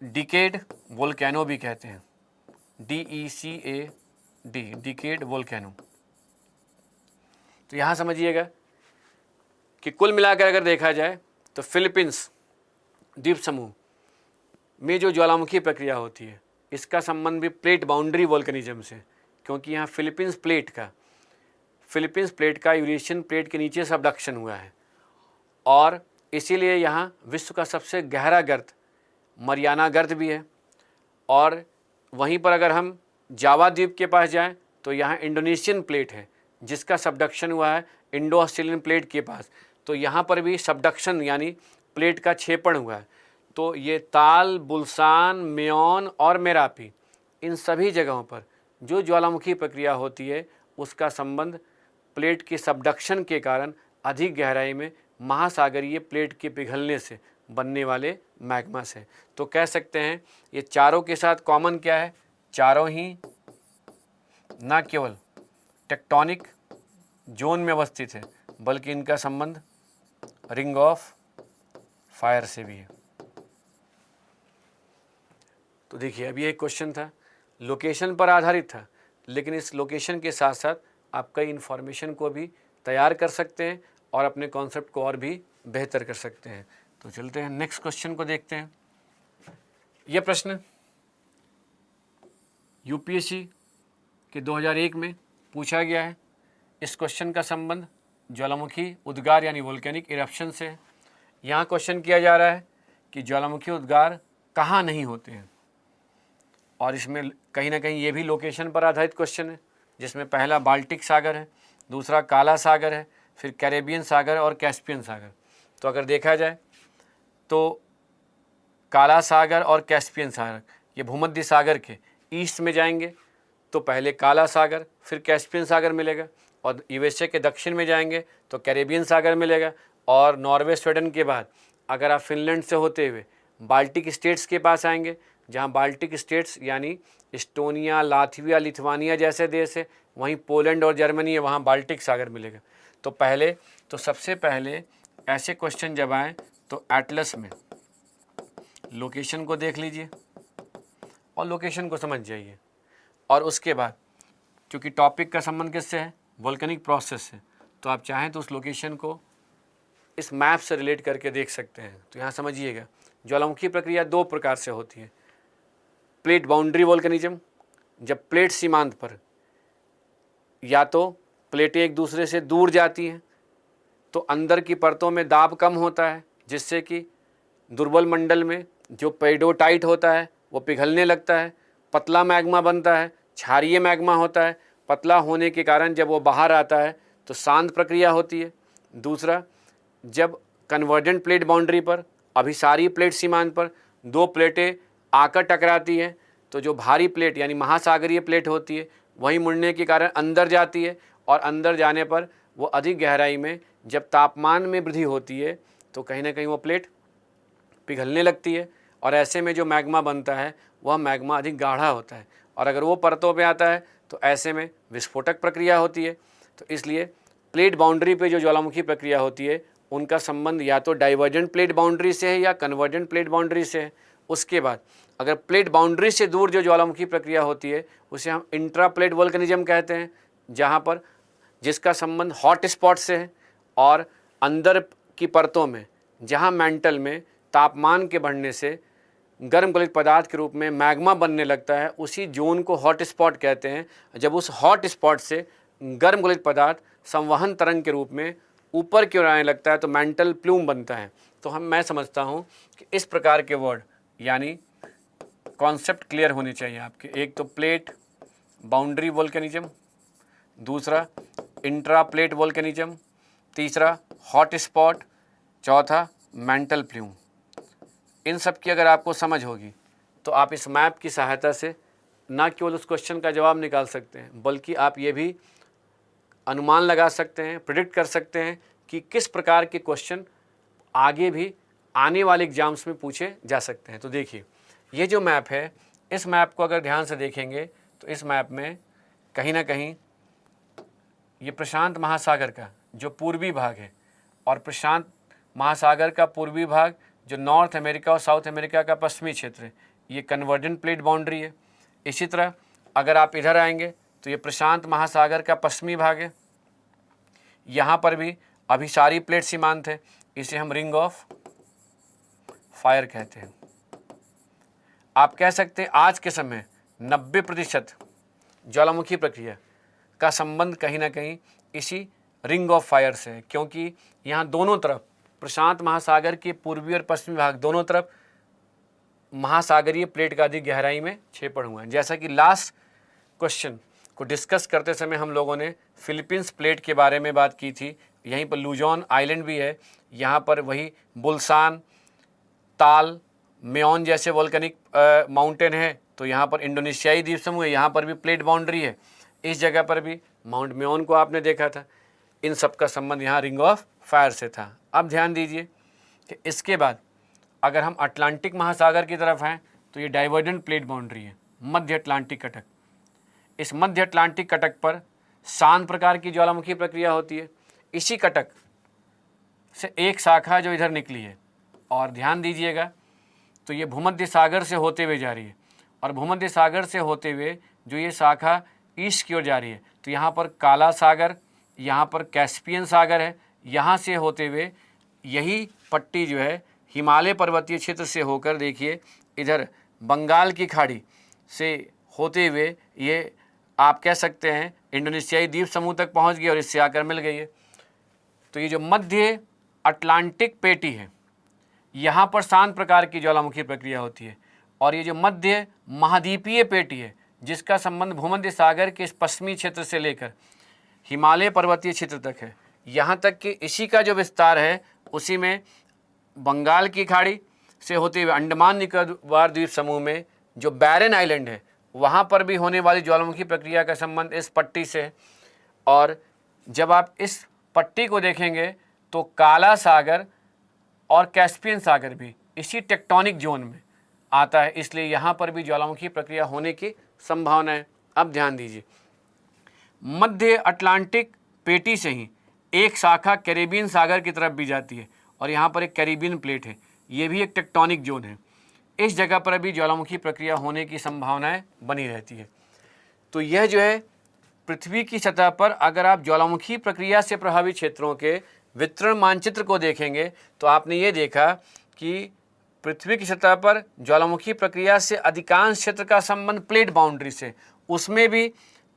डिकेड वोल्केनो भी कहते हैं, DECAD, डिकेड वोल्केनो। तो यहाँ समझिएगा कि कुल मिलाकर अगर देखा जाए तो फिलीपींस द्वीप समूह में जो ज्वालामुखी प्रक्रिया होती है इसका संबंध भी प्लेट बाउंड्री वोल्केनिज्म से, क्योंकि यहाँ फिलीपींस प्लेट का यूरेशियन प्लेट के नीचे सबडक्शन हुआ है। और इसीलिए यहाँ विश्व का सबसे गहरा गर्त मरियाना गर्त भी है। और वहीं पर अगर हम जावा द्वीप के पास जाएं तो यहाँ इंडोनेशियन प्लेट है जिसका सबडक्शन हुआ है इंडो ऑस्ट्रेलियन प्लेट के पास। तो यहाँ पर भी सबडक्शन यानी प्लेट का क्षेपण हुआ है। तो ये ताल, बुल्सान, म्योन और मेरापी, इन सभी जगहों पर जो ज्वालामुखी प्रक्रिया होती है उसका संबंध प्लेट के सबडक्शन के कारण अधिक गहराई में महासागरीय प्लेट के पिघलने से बनने वाले मैग्मा से। तो कह सकते हैं ये चारों के साथ कॉमन क्या है, चारों ही न केवल टेक्टोनिक जोन में अवस्थित है बल्कि इनका संबंध रिंग ऑफ फायर से भी है। तो देखिए अभी एक क्वेश्चन था, लोकेशन पर आधारित था, लेकिन इस लोकेशन के साथ साथ आप कई इन्फॉर्मेशन को भी तैयार कर सकते हैं और अपने कॉन्सेप्ट को और भी बेहतर कर सकते हैं। तो चलते हैं नेक्स्ट क्वेश्चन को देखते हैं। यह प्रश्न यूपीएससी के 2001 में पूछा गया है। इस क्वेश्चन का संबंध ज्वालामुखी उद्गार यानी वोल्केनिक इरप्शन से है। यहाँ क्वेश्चन किया जा रहा है कि ज्वालामुखी उद्गार कहाँ नहीं होते हैं, और इसमें कहीं ना कहीं ये भी लोकेशन पर आधारित क्वेश्चन है, जिसमें पहला बाल्टिक सागर है, दूसरा काला सागर है, फिर कैरेबियन सागर और कैस्पियन सागर। तो अगर देखा जाए तो काला सागर और कैस्पियन सागर ये भूमध्य सागर के ईस्ट में जाएंगे तो पहले काला सागर फिर कैस्पियन सागर मिलेगा, और यूएसए के दक्षिण में जाएंगे तो कैरेबियन सागर मिलेगा। और नॉर्वे स्वीडन के बाद अगर आप फिनलैंड से होते हुए बाल्टिक स्टेट्स के पास आएंगे, जहां बाल्टिक स्टेट्स यानी एस्टोनिया, लातविया, लिथुआनिया जैसे देश है, वहीं पोलैंड और जर्मनी है, वहाँ बाल्टिक सागर मिलेगा। तो सबसे पहले ऐसे क्वेश्चन जब आएँ तो एटलस में लोकेशन को देख लीजिए और लोकेशन को समझ जाइए। और उसके बाद क्योंकि टॉपिक का संबंध किससे है, वोल्केनिक प्रोसेस से, तो आप चाहें तो उस लोकेशन को इस मैप से रिलेट करके देख सकते हैं। तो यहाँ समझिएगा, ज्वालामुखी प्रक्रिया दो प्रकार से होती है। प्लेट बाउंड्री वोल्केनिज्म, जब प्लेट सीमांत पर या तो प्लेटें एक दूसरे से दूर जाती हैं तो अंदर की परतों में दाब कम होता है, जिससे कि दुर्बल मंडल में जो पेरिडोटाइट होता है वो पिघलने लगता है, पतला मैग्मा बनता है, क्षारीय मैग्मा होता है। पतला होने के कारण जब वो बाहर आता है तो शांत प्रक्रिया होती है। दूसरा, जब कन्वर्जेंट प्लेट बाउंड्री पर, अभिसारी प्लेट सीमांत पर दो प्लेटें आकर टकराती हैं तो जो भारी प्लेट यानी महासागरीय प्लेट होती है वही मुड़ने के कारण अंदर जाती है, और अंदर जाने पर वो अधिक गहराई में जब तापमान में वृद्धि होती है तो कहीं ना कहीं वो प्लेट पिघलने लगती है, और ऐसे में जो मैग्मा बनता है वह मैग्मा अधिक गाढ़ा होता है, और अगर वो परतों पे आता है तो ऐसे में विस्फोटक प्रक्रिया होती है। तो इसलिए प्लेट बाउंड्री पे जो ज्वालामुखी प्रक्रिया होती है उनका संबंध या तो डाइवर्जेंट प्लेट बाउंड्री से है या कन्वर्जेंट प्लेट बाउंड्री से है। उसके बाद अगर प्लेट बाउंड्री से दूर जो ज्वालामुखी प्रक्रिया होती है उसे हम इंट्रा प्लेट वोल्केनिज्म कहते हैं, जहाँ पर जिसका संबंध हॉट स्पॉट से है, और अंदर की परतों में जहाँ मेंटल में तापमान के बढ़ने से गर्म गलित पदार्थ के रूप में मैग्मा बनने लगता है, उसी जोन को हॉट स्पॉट कहते हैं। जब उस हॉट स्पॉट से गर्म गलित पदार्थ संवहन तरंग के रूप में ऊपर की ओर आने लगता है तो मेंटल प्लूम बनता है। तो मैं समझता हूँ कि इस प्रकार के वर्ड यानी कॉन्सेप्ट क्लियर होने चाहिए आपके। एक तो प्लेट बाउंड्री वोल्केनिज्म, दूसरा इंट्रा प्लेट वोल्केनिज्म, तीसरा हॉट स्पॉट, चौथा मेंटल प्लूम। इन सब की अगर आपको समझ होगी तो आप इस मैप की सहायता से ना केवल उस क्वेश्चन का जवाब निकाल सकते हैं बल्कि आप ये भी अनुमान लगा सकते हैं, प्रिडिक्ट कर सकते हैं कि किस प्रकार के क्वेश्चन आगे भी आने वाले एग्जाम्स में पूछे जा सकते हैं। तो देखिए, ये जो मैप है, इस मैप को अगर ध्यान से देखेंगे तो इस मैप में कहीं ना कहीं ये प्रशांत महासागर का जो पूर्वी भाग है, और प्रशांत महासागर का पूर्वी भाग जो नॉर्थ अमेरिका और साउथ अमेरिका का पश्चिमी क्षेत्र है, ये कन्वर्जेंट प्लेट बाउंड्री है। इसी तरह अगर आप इधर आएंगे तो ये प्रशांत महासागर का पश्चिमी भाग है, यहाँ पर भी अभिसारी प्लेट सीमांत है, इसे हम रिंग ऑफ फायर कहते हैं। आप कह सकते हैं आज के समय 90% ज्वालामुखी प्रक्रिया का संबंध कहीं ना कहीं इसी रिंग ऑफ फायर से है, क्योंकि यहाँ दोनों तरफ प्रशांत महासागर के पूर्वी और पश्चिमी भाग दोनों तरफ महासागरीय प्लेट का अधिक गहराई में छेपड़ हुआ है। जैसा कि लास्ट क्वेश्चन को डिस्कस करते समय हम लोगों ने फिलीपींस प्लेट के बारे में बात की थी, यहीं पर लुजॉन आइलैंड भी है, यहाँ पर वही बुल्सान, ताल, मेओन जैसे वोल्केनिक माउंटेन है। तो यहाँ पर इंडोनेशियाई द्वीप समूह है, यहाँ पर भी प्लेट बाउंड्री है। इस जगह पर भी माउंट मेओन को आपने देखा था। इन सब का संबंध यहाँ रिंग ऑफ फायर से था। अब ध्यान दीजिए कि इसके बाद अगर हम अटलांटिक महासागर की तरफ हैं तो ये डाइवर्जेंट प्लेट बाउंड्री है, मध्य अटलांटिक कटक। इस मध्य अटलांटिक कटक पर शांत प्रकार की ज्वालामुखी प्रक्रिया होती है। इसी कटक से एक शाखा जो इधर निकली है, और ध्यान दीजिएगा तो ये भूमध्य सागर से होते हुए जा रही है, और भूमध्य सागर से होते हुए जो ये शाखा ईस्ट की ओर जा रही है, तो यहाँ पर काला सागर, यहाँ पर कैस्पियन सागर है। यहाँ से होते हुए यही पट्टी जो है हिमालय पर्वतीय क्षेत्र से होकर देखिए इधर बंगाल की खाड़ी से होते हुए ये आप कह सकते हैं इंडोनेशियाई द्वीप समूह तक पहुँच गई और इससे आकर मिल गई है। तो ये जो मध्य अटलांटिक पेटी है, यहाँ पर शांत प्रकार की ज्वालामुखी प्रक्रिया होती है, और ये जो मध्य महाद्वीपीय पेटी है जिसका संबंध भूमध्य सागर के इस पश्चिमी क्षेत्र से लेकर हिमालय पर्वतीय क्षेत्र तक है, यहाँ तक कि इसी का जो विस्तार है उसी में बंगाल की खाड़ी से होते हुए अंडमान निकोबार द्वीप समूह में जो बैरन आइलैंड है वहाँ पर भी होने वाली ज्वालामुखी प्रक्रिया का संबंध इस पट्टी से है। और जब आप इस पट्टी को देखेंगे तो काला सागर और कैस्पियन सागर भी इसी टेक्टोनिक जोन में आता है, इसलिए यहाँ पर भी ज्वालामुखी प्रक्रिया होने की संभावना है। अब ध्यान दीजिए, मध्य अटलांटिक पेटी से ही एक शाखा कैरिबियन सागर की तरफ भी जाती है, और यहाँ पर एक कैरिबियन प्लेट है, ये भी एक टेक्टोनिक जोन है। इस जगह पर भी ज्वालामुखी प्रक्रिया होने की संभावनाएं बनी रहती है। तो यह जो है पृथ्वी की सतह पर अगर आप ज्वालामुखी प्रक्रिया से प्रभावित क्षेत्रों के वितरण मानचित्र को देखेंगे तो आपने ये देखा कि पृथ्वी की सतह पर ज्वालामुखी प्रक्रिया से अधिकांश क्षेत्र का संबंध प्लेट बाउंड्री से, उसमें भी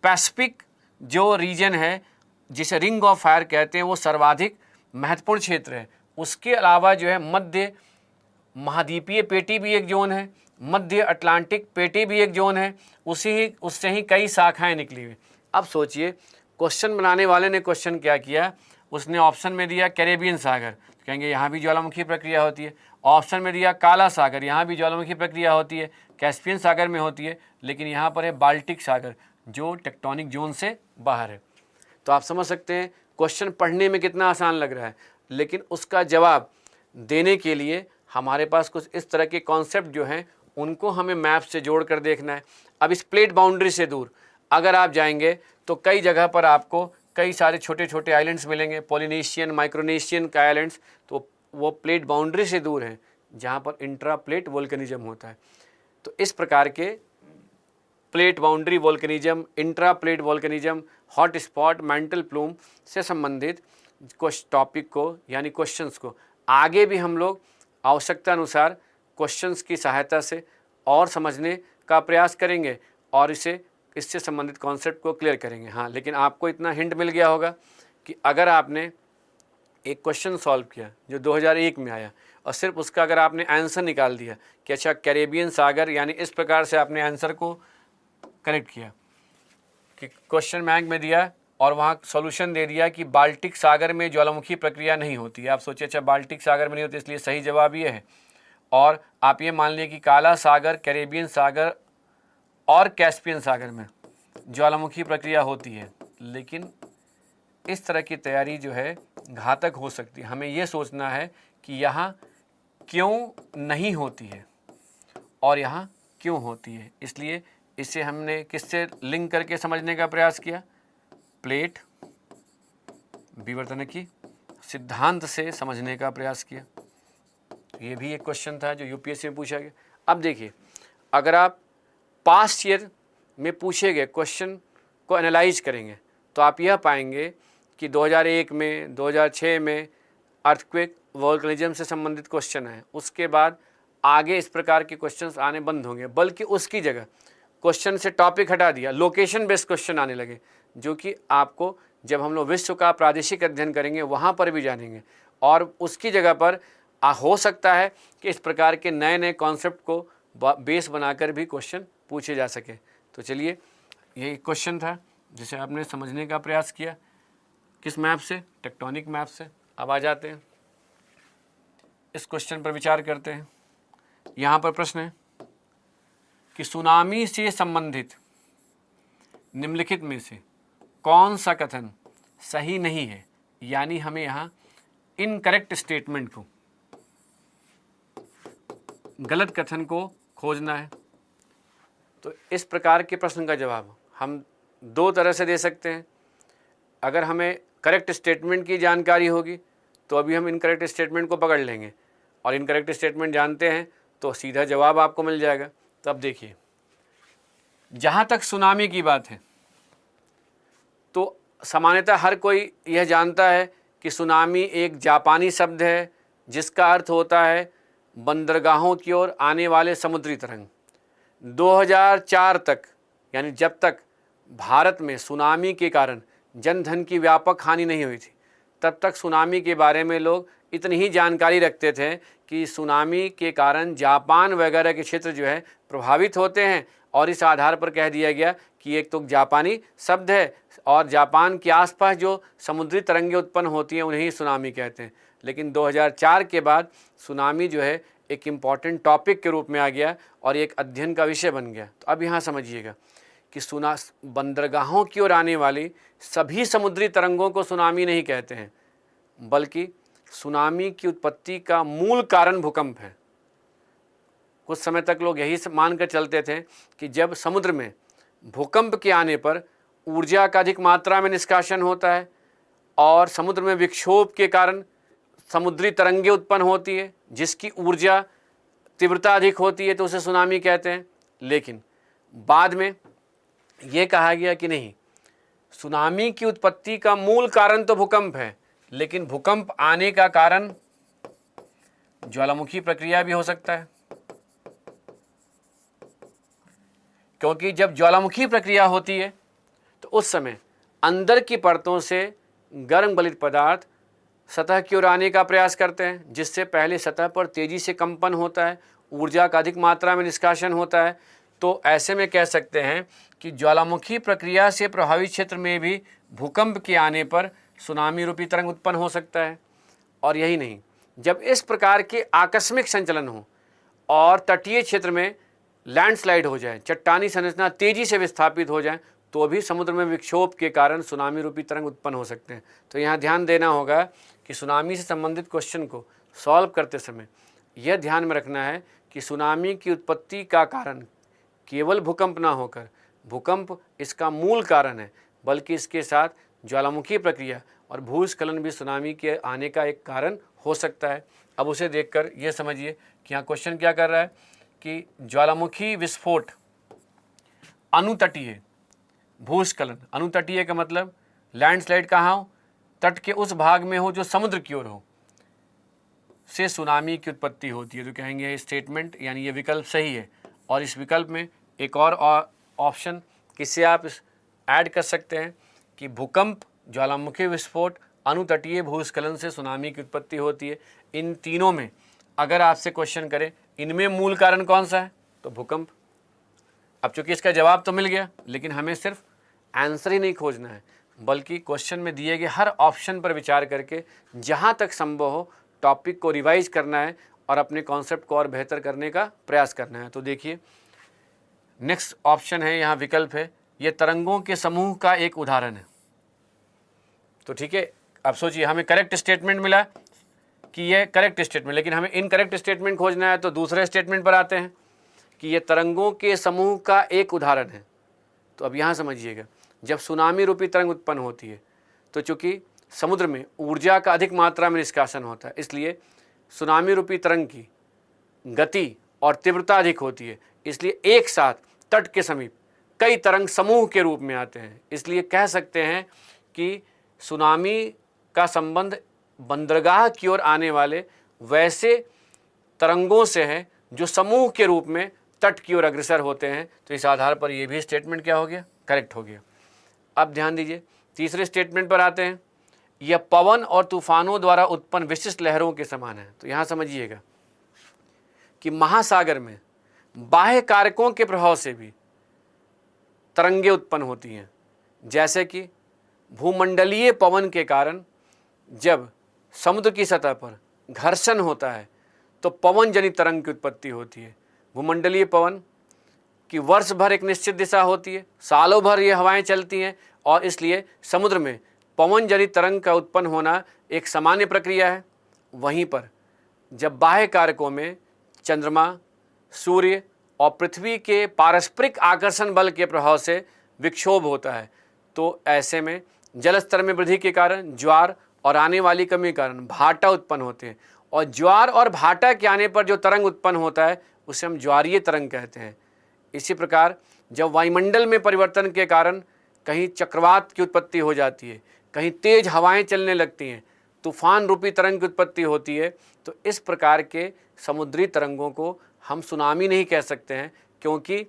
पैसिफिक जो रीजन है जिसे रिंग ऑफ फायर कहते हैं वो सर्वाधिक महत्वपूर्ण क्षेत्र है। उसके अलावा जो है मध्य महाद्वीपीय पेटी भी एक जोन है, मध्य अटलांटिक पेटी भी एक जोन है, उससे ही कई शाखाएं निकली हुई। अब सोचिए क्वेश्चन बनाने वाले ने क्वेश्चन क्या किया, उसने ऑप्शन में दिया कैरेबियन सागर, तो कहेंगे यहाँ भी ज्वालामुखी प्रक्रिया होती है। ऑप्शन में दिया काला सागर, यहाँ भी ज्वालामुखी प्रक्रिया होती है, कैस्पियन सागर में होती है, लेकिन यहाँ पर है बाल्टिक सागर जो टेक्टोनिक जोन से बाहर है। तो आप समझ सकते हैं क्वेश्चन पढ़ने में कितना आसान लग रहा है, लेकिन उसका जवाब देने के लिए हमारे पास कुछ इस तरह के कॉन्सेप्ट जो हैं उनको हमें मैप से जोड़ कर देखना है। अब इस प्लेट बाउंड्री से दूर अगर आप जाएंगे तो कई जगह पर आपको कई सारे छोटे छोटे आइलैंड्स मिलेंगे, पोलिनेशियन, माइक्रोनेशियन का आइलैंड्स, तो वो प्लेट बाउंड्री से दूर हैं जहाँ पर इंट्रा प्लेट वोल्केनिज्म होता है। तो इस प्रकार के plate boundary volcanism, intra plate volcanism, hot spot, mantle plume से संबंधित कुछ टॉपिक को यानी क्वेश्चंस को आगे भी हम लोग आवश्यकता अनुसार क्वेश्चंस की सहायता से और समझने का प्रयास करेंगे और इससे संबंधित कॉन्सेप्ट को क्लियर करेंगे। हाँ, लेकिन आपको इतना हिंट मिल गया होगा कि अगर आपने एक क्वेश्चन सॉल्व किया जो 2001 में आया और सिर्फ उसका अगर आपने आंसर निकाल दिया कि अच्छा कैरेबियन सागर, यानी इस प्रकार से आपने आंसर को करेक्ट किया कि क्वेश्चन बैंक में दिया और वहाँ सॉल्यूशन दे दिया कि बाल्टिक सागर में ज्वालामुखी प्रक्रिया नहीं होती है। आप सोचिए अच्छा बाल्टिक सागर में नहीं होती, इसलिए सही जवाब ये है। और आप ये मान लिए कि काला सागर, कैरेबियन सागर और कैस्पियन सागर में ज्वालामुखी प्रक्रिया होती है, लेकिन इस तरह की तैयारी जो है घातक हो सकती है। हमें ये सोचना है कि यहाँ क्यों नहीं होती है और यहाँ क्यों होती है, इसलिए इसे हमने किससे लिंक करके समझने का प्रयास किया, प्लेट विवर्तनिकी सिद्धांत से समझने का प्रयास किया। तो ये भी एक क्वेश्चन था जो यूपीएससी में पूछा गया। अब देखिए अगर आप पास्ट ईयर में पूछे गए क्वेश्चन को एनालाइज करेंगे तो आप यह पाएंगे कि 2001 में, 2006 में अर्थक्वेक वोल्केनिज्म से संबंधित क्वेश्चन है। उसके बाद आगे इस प्रकार के क्वेश्चंस आने बंद होंगे, बल्कि उसकी जगह क्वेश्चन से टॉपिक हटा दिया, लोकेशन बेस्ड क्वेश्चन आने लगे, जो कि आपको जब हम लोग विश्व का प्रादेशिक अध्ययन करेंगे वहाँ पर भी जानेंगे। और उसकी जगह पर हो सकता है कि इस प्रकार के नए नए कॉन्सेप्ट को बेस बनाकर भी क्वेश्चन पूछे जा सके। तो चलिए ये एक क्वेश्चन था जिसे आपने समझने का प्रयास किया, किस मैप से, टेक्टोनिक मैप से। अब आ जाते हैं इस क्वेश्चन पर विचार करते हैं। यहाँ पर प्रश्न है कि सुनामी से संबंधित निम्नलिखित में से कौन सा कथन सही नहीं है, यानी हमें यहाँ इनकरेक्ट स्टेटमेंट को, गलत कथन को खोजना है। तो इस प्रकार के प्रश्न का जवाब हम दो तरह से दे सकते हैं। अगर हमें करेक्ट स्टेटमेंट की जानकारी होगी तो अभी हम इनकरेक्ट स्टेटमेंट को पकड़ लेंगे, और इनकरेक्ट स्टेटमेंट जानते हैं तो सीधा जवाब आपको मिल जाएगा। तो अब देखिए, जहाँ तक सुनामी की बात है तो सामान्यतः हर कोई यह जानता है कि सुनामी एक जापानी शब्द है जिसका अर्थ होता है बंदरगाहों की ओर आने वाले समुद्री तरंग। 2004 तक, यानी जब तक भारत में सुनामी के कारण जनधन की व्यापक हानि नहीं हुई थी, तब तक सुनामी के बारे में लोग इतनी ही जानकारी रखते थे कि सुनामी के कारण जापान वगैरह के क्षेत्र जो है प्रभावित होते हैं, और इस आधार पर कह दिया गया कि एक तो जापानी शब्द है और जापान के आसपास जो समुद्री तरंगें उत्पन्न होती हैं उन्हें सुनामी कहते हैं। लेकिन 2004 के बाद सुनामी जो है एक इम्पॉर्टेंट टॉपिक के रूप में आ गया और एक अध्ययन का विषय बन गया। तो अब यहाँ समझिएगा कि बंदरगाहों की ओर आने वाली सभी समुद्री तरंगों को सुनामी नहीं कहते हैं, बल्कि सुनामी की उत्पत्ति का मूल कारण भूकंप है। कुछ समय तक लोग यही मानकर चलते थे कि जब समुद्र में भूकंप के आने पर ऊर्जा का अधिक मात्रा में निष्कासन होता है और समुद्र में विक्षोभ के कारण समुद्री तरंगें उत्पन्न होती है जिसकी ऊर्जा तीव्रता अधिक होती है, तो उसे सुनामी कहते हैं। लेकिन बाद में ये कहा गया कि नहीं, सुनामी की उत्पत्ति का मूल कारण तो भूकंप है, लेकिन भूकंप आने का कारण ज्वालामुखी प्रक्रिया भी हो सकता है, क्योंकि जब ज्वालामुखी प्रक्रिया होती है तो उस समय अंदर की परतों से गर्म गलित पदार्थ सतह की ओर आने का प्रयास करते हैं, जिससे पहले सतह पर तेजी से कंपन होता है, ऊर्जा का अधिक मात्रा में निष्कासन होता है। तो ऐसे में कह सकते हैं कि ज्वालामुखी प्रक्रिया से प्रभावित क्षेत्र में भी भूकंप के आने पर सुनामी रूपी तरंग उत्पन्न हो सकता है। और यही नहीं, जब इस प्रकार के आकस्मिक संचलन हो और तटीय क्षेत्र में लैंडस्लाइड हो जाए, चट्टानी संरचना तेजी से विस्थापित हो जाए, तो भी समुद्र में विक्षोभ के कारण सुनामी रूपी तरंग उत्पन्न हो सकते हैं। तो यहाँ ध्यान देना होगा कि सुनामी से संबंधित क्वेश्चन को सॉल्व करते समय यह ध्यान में रखना है कि सुनामी की उत्पत्ति का कारण केवल भूकंप ना होकर भूकंप इसका मूल कारण है, बल्कि इसके साथ ज्वालामुखी प्रक्रिया और भूस्खलन भी सुनामी के आने का एक कारण हो सकता है। अब उसे देखकर यह समझिए कि यहाँ क्वेश्चन क्या कर रहा है कि ज्वालामुखी विस्फोट, अनुतटीय भूस्खलन, अनुतटीय का मतलब लैंडस्लाइड कहाँ हो, तट के उस भाग में हो जो समुद्र की ओर हो, से सुनामी की उत्पत्ति होती है। तो कहेंगे ये स्टेटमेंट यानी ये विकल्प सही है। और इस विकल्प में एक और ऑप्शन किससे आप ऐड कर सकते हैं कि भूकंप, ज्वालामुखी विस्फोट, अनुतटीय भूस्खलन से सुनामी की उत्पत्ति होती है। इन तीनों में अगर आपसे क्वेश्चन करें इनमें मूल कारण कौन सा है, तो भूकंप। अब चूंकि इसका जवाब तो मिल गया, लेकिन हमें सिर्फ आंसर ही नहीं खोजना है, बल्कि क्वेश्चन में दिए गए हर ऑप्शन पर विचार करके जहाँ तक संभव हो टॉपिक को रिवाइज करना है और अपने कॉन्सेप्ट को और बेहतर करने का प्रयास करना है। तो देखिए नेक्स्ट ऑप्शन है, यहाँ विकल्प है, ये तरंगों के समूह का एक उदाहरण है। तो ठीक है, अब सोचिए हमें करेक्ट स्टेटमेंट मिला कि ये करेक्ट स्टेटमेंट, लेकिन हमें इनकरेक्ट स्टेटमेंट खोजना है। तो दूसरे स्टेटमेंट पर आते हैं कि ये तरंगों के समूह का एक उदाहरण है। तो अब यहाँ समझिएगा, जब सुनामी रूपी तरंग उत्पन्न होती है तो चूँकि समुद्र में ऊर्जा का अधिक मात्रा में निष्कासन होता है, इसलिए सुनामी रूपी तरंग की गति और तीव्रता अधिक होती है। इसलिए एक साथ तट के समीप कई तरंग समूह के रूप में आते हैं। इसलिए कह सकते हैं कि सुनामी का संबंध बंदरगाह की ओर आने वाले वैसे तरंगों से है जो समूह के रूप में तट की ओर अग्रसर होते हैं। तो इस आधार पर यह भी स्टेटमेंट क्या हो गया, करेक्ट हो गया। अब ध्यान दीजिए तीसरे स्टेटमेंट पर आते हैं, यह पवन और तूफानों द्वारा उत्पन्न विशिष्ट लहरों के समान है। तो यहाँ समझिएगा कि महासागर में बाह्य कारकों के प्रभाव से भी तरंगे उत्पन्न होती हैं, जैसे कि भूमंडलीय पवन के कारण जब समुद्र की सतह पर घर्षण होता है तो पवन जनित तरंग की उत्पत्ति होती है। भूमंडलीय पवन की वर्ष भर एक निश्चित दिशा होती है, सालों भर ये हवाएं चलती हैं, और इसलिए समुद्र में पवन जनित तरंग का उत्पन्न होना एक सामान्य प्रक्रिया है। वहीं पर जब बाह्य कारकों में चंद्रमा, सूर्य और पृथ्वी के पारस्परिक आकर्षण बल के प्रभाव से विक्षोभ होता है, तो ऐसे में जल स्तर में वृद्धि के कारण ज्वार और आने वाली कमी के कारण भाटा उत्पन्न होते हैं। और ज्वार और भाटा के आने पर जो तरंग उत्पन्न होता है उसे हम ज्वारीय तरंग कहते हैं। इसी प्रकार जब वायुमंडल में परिवर्तन के कारण कहीं चक्रवात की उत्पत्ति हो जाती है, कहीं तेज हवाएं चलने लगती हैं, तूफान रूपी तरंग की उत्पत्ति होती है, तो इस प्रकार के समुद्री तरंगों को हम सुनामी नहीं कह सकते हैं, क्योंकि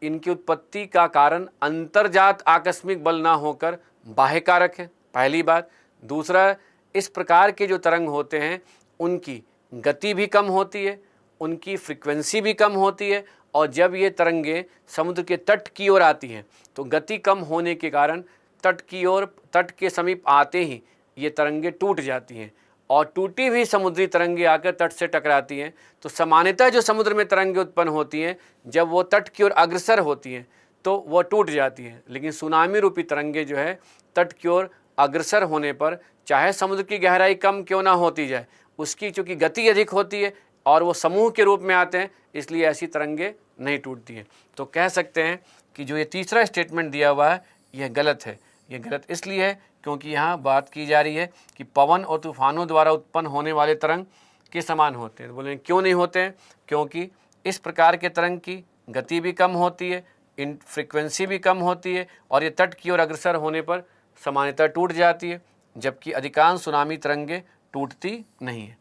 इनकी उत्पत्ति का कारण अंतर्जात आकस्मिक बल ना होकर बाह्य कारक है, पहली बात। दूसरा, इस प्रकार के जो तरंग होते हैं उनकी गति भी कम होती है, उनकी फ्रीक्वेंसी भी कम होती है, और जब ये तरंगे समुद्र के तट की ओर आती हैं तो गति कम होने के कारण तट के समीप आते ही ये तरंगे टूट जाती हैं, और टूटी हुई समुद्री तरंगे आकर तट से टकराती हैं। तो सामान्यतः जो समुद्र में तरंगे उत्पन्न होती हैं जब वो तट की ओर अग्रसर होती हैं तो वो टूट जाती हैं, लेकिन सुनामी रूपी तरंगे जो है तट की ओर अग्रसर होने पर चाहे समुद्र की गहराई कम क्यों ना होती जाए, उसकी चूँकि गति अधिक होती है और वो समूह के रूप में आते हैं, इसलिए ऐसी तरंगे नहीं टूटती हैं। तो कह सकते हैं कि जो ये तीसरा स्टेटमेंट दिया हुआ है यह गलत है। यह गलत इसलिए है क्योंकि यहाँ बात की जा रही है कि पवन और तूफानों द्वारा उत्पन्न होने वाले तरंग के समान होते हैं। बोले क्यों नहीं होते हैं? क्योंकि इस प्रकार के तरंग की गति भी कम होती है, इन फ्रीक्वेंसी भी कम होती है और ये तट की ओर अग्रसर होने पर सामान्यतः टूट जाती है, जबकि अधिकांश सुनामी तरंगें टूटती नहीं है।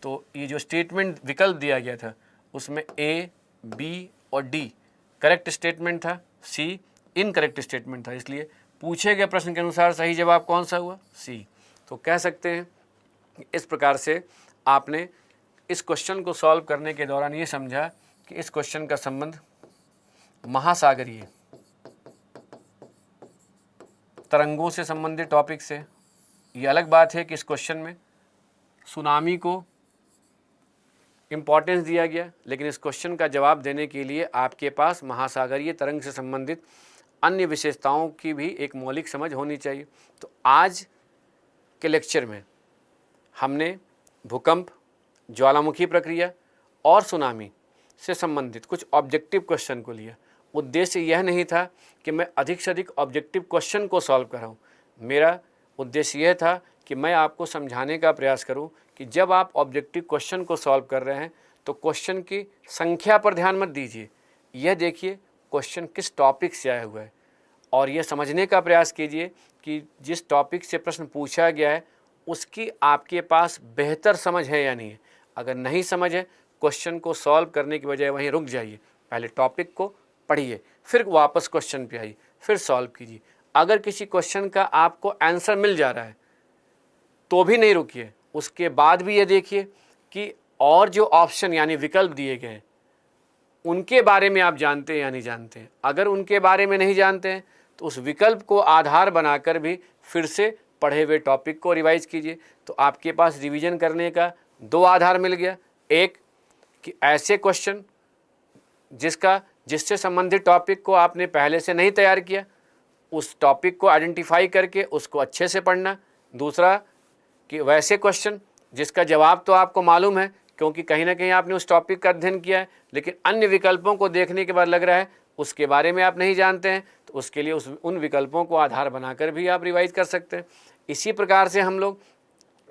तो ये जो स्टेटमेंट विकल्प दिया गया था उसमें ए, बी और डी करेक्ट स्टेटमेंट था, सी इनकरेक्ट स्टेटमेंट था। इसलिए पूछे गए प्रश्न के अनुसार सही जवाब कौन सा हुआ? सी। तो कह सकते हैं कि इस प्रकार से आपने इस क्वेश्चन को सॉल्व करने के दौरान ये समझा कि इस क्वेश्चन का संबंध महासागरीय तरंगों से संबंधित टॉपिक से। ये अलग बात है कि इस क्वेश्चन में सुनामी को इम्पॉर्टेंस दिया गया, लेकिन इस क्वेश्चन का जवाब देने के लिए आपके पास महासागरीय तरंग से संबंधित अन्य विशेषताओं की भी एक मौलिक समझ होनी चाहिए। तो आज के लेक्चर में हमने भूकंप, ज्वालामुखी प्रक्रिया और सुनामी से संबंधित कुछ ऑब्जेक्टिव क्वेश्चन को लिया। उद्देश्य यह नहीं था कि मैं अधिक से अधिक ऑब्जेक्टिव क्वेश्चन को सॉल्व कराऊं। मेरा उद्देश्य यह था कि मैं आपको समझाने का प्रयास करूं कि जब आप ऑब्जेक्टिव क्वेश्चन को सॉल्व कर रहे हैं तो क्वेश्चन की संख्या पर ध्यान मत दीजिए, यह देखिए क्वेश्चन किस टॉपिक से आया हुआ है और यह समझने का प्रयास कीजिए कि जिस टॉपिक से प्रश्न पूछा गया है उसकी आपके पास बेहतर समझ है या नहीं है। अगर नहीं समझ है, क्वेश्चन को सॉल्व करने की बजाय वहीं रुक जाइए, पहले टॉपिक को पढ़िए, फिर वापस क्वेश्चन पे आइए, फिर सॉल्व कीजिए। अगर किसी क्वेश्चन का आपको आंसर मिल जा रहा है तो भी नहीं रुकिए, उसके बाद भी ये देखिए कि और जो ऑप्शन यानी विकल्प दिए गए हैं उनके बारे में आप जानते हैं या नहीं जानते हैं। अगर उनके बारे में नहीं जानते हैं तो उस विकल्प को आधार बनाकर भी फिर से पढ़े हुए टॉपिक को रिवाइज कीजिए। तो आपके पास रिवीजन करने का दो आधार मिल गया, एक कि ऐसे क्वेश्चन जिससे संबंधित टॉपिक को आपने पहले से नहीं तैयार किया, उस टॉपिक को आइडेंटिफाई करके उसको अच्छे से पढ़ना। दूसरा कि वैसे क्वेश्चन जिसका जवाब तो आपको मालूम है क्योंकि कहीं ना कहीं आपने उस टॉपिक का अध्ययन किया है, लेकिन अन्य विकल्पों को देखने के बाद लग रहा है उसके बारे में आप नहीं जानते हैं, तो उसके लिए उन विकल्पों को आधार बनाकर भी आप रिवाइज कर सकते हैं। इसी प्रकार से हम लोग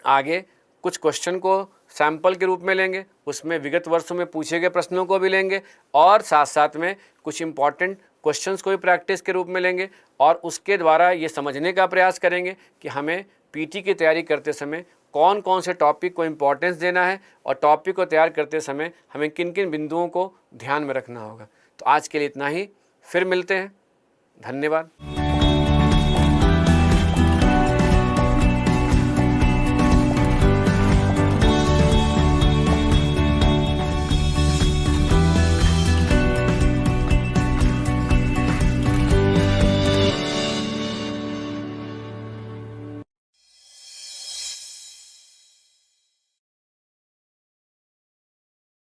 आगे कुछ क्वेश्चन को सैंपल के रूप में लेंगे, उसमें विगत वर्षों में पूछे गए प्रश्नों को भी लेंगे और साथ साथ में कुछ इम्पॉर्टेंट क्वेश्चंस को भी प्रैक्टिस के रूप में लेंगे और उसके द्वारा ये समझने का प्रयास करेंगे कि हमें पीटी की तैयारी करते समय कौन कौन से टॉपिक को इम्पोर्टेंस देना है और टॉपिक को तैयार करते समय हमें किन किन बिंदुओं को ध्यान में रखना होगा। तो आज के लिए इतना ही, फिर मिलते हैं। धन्यवाद।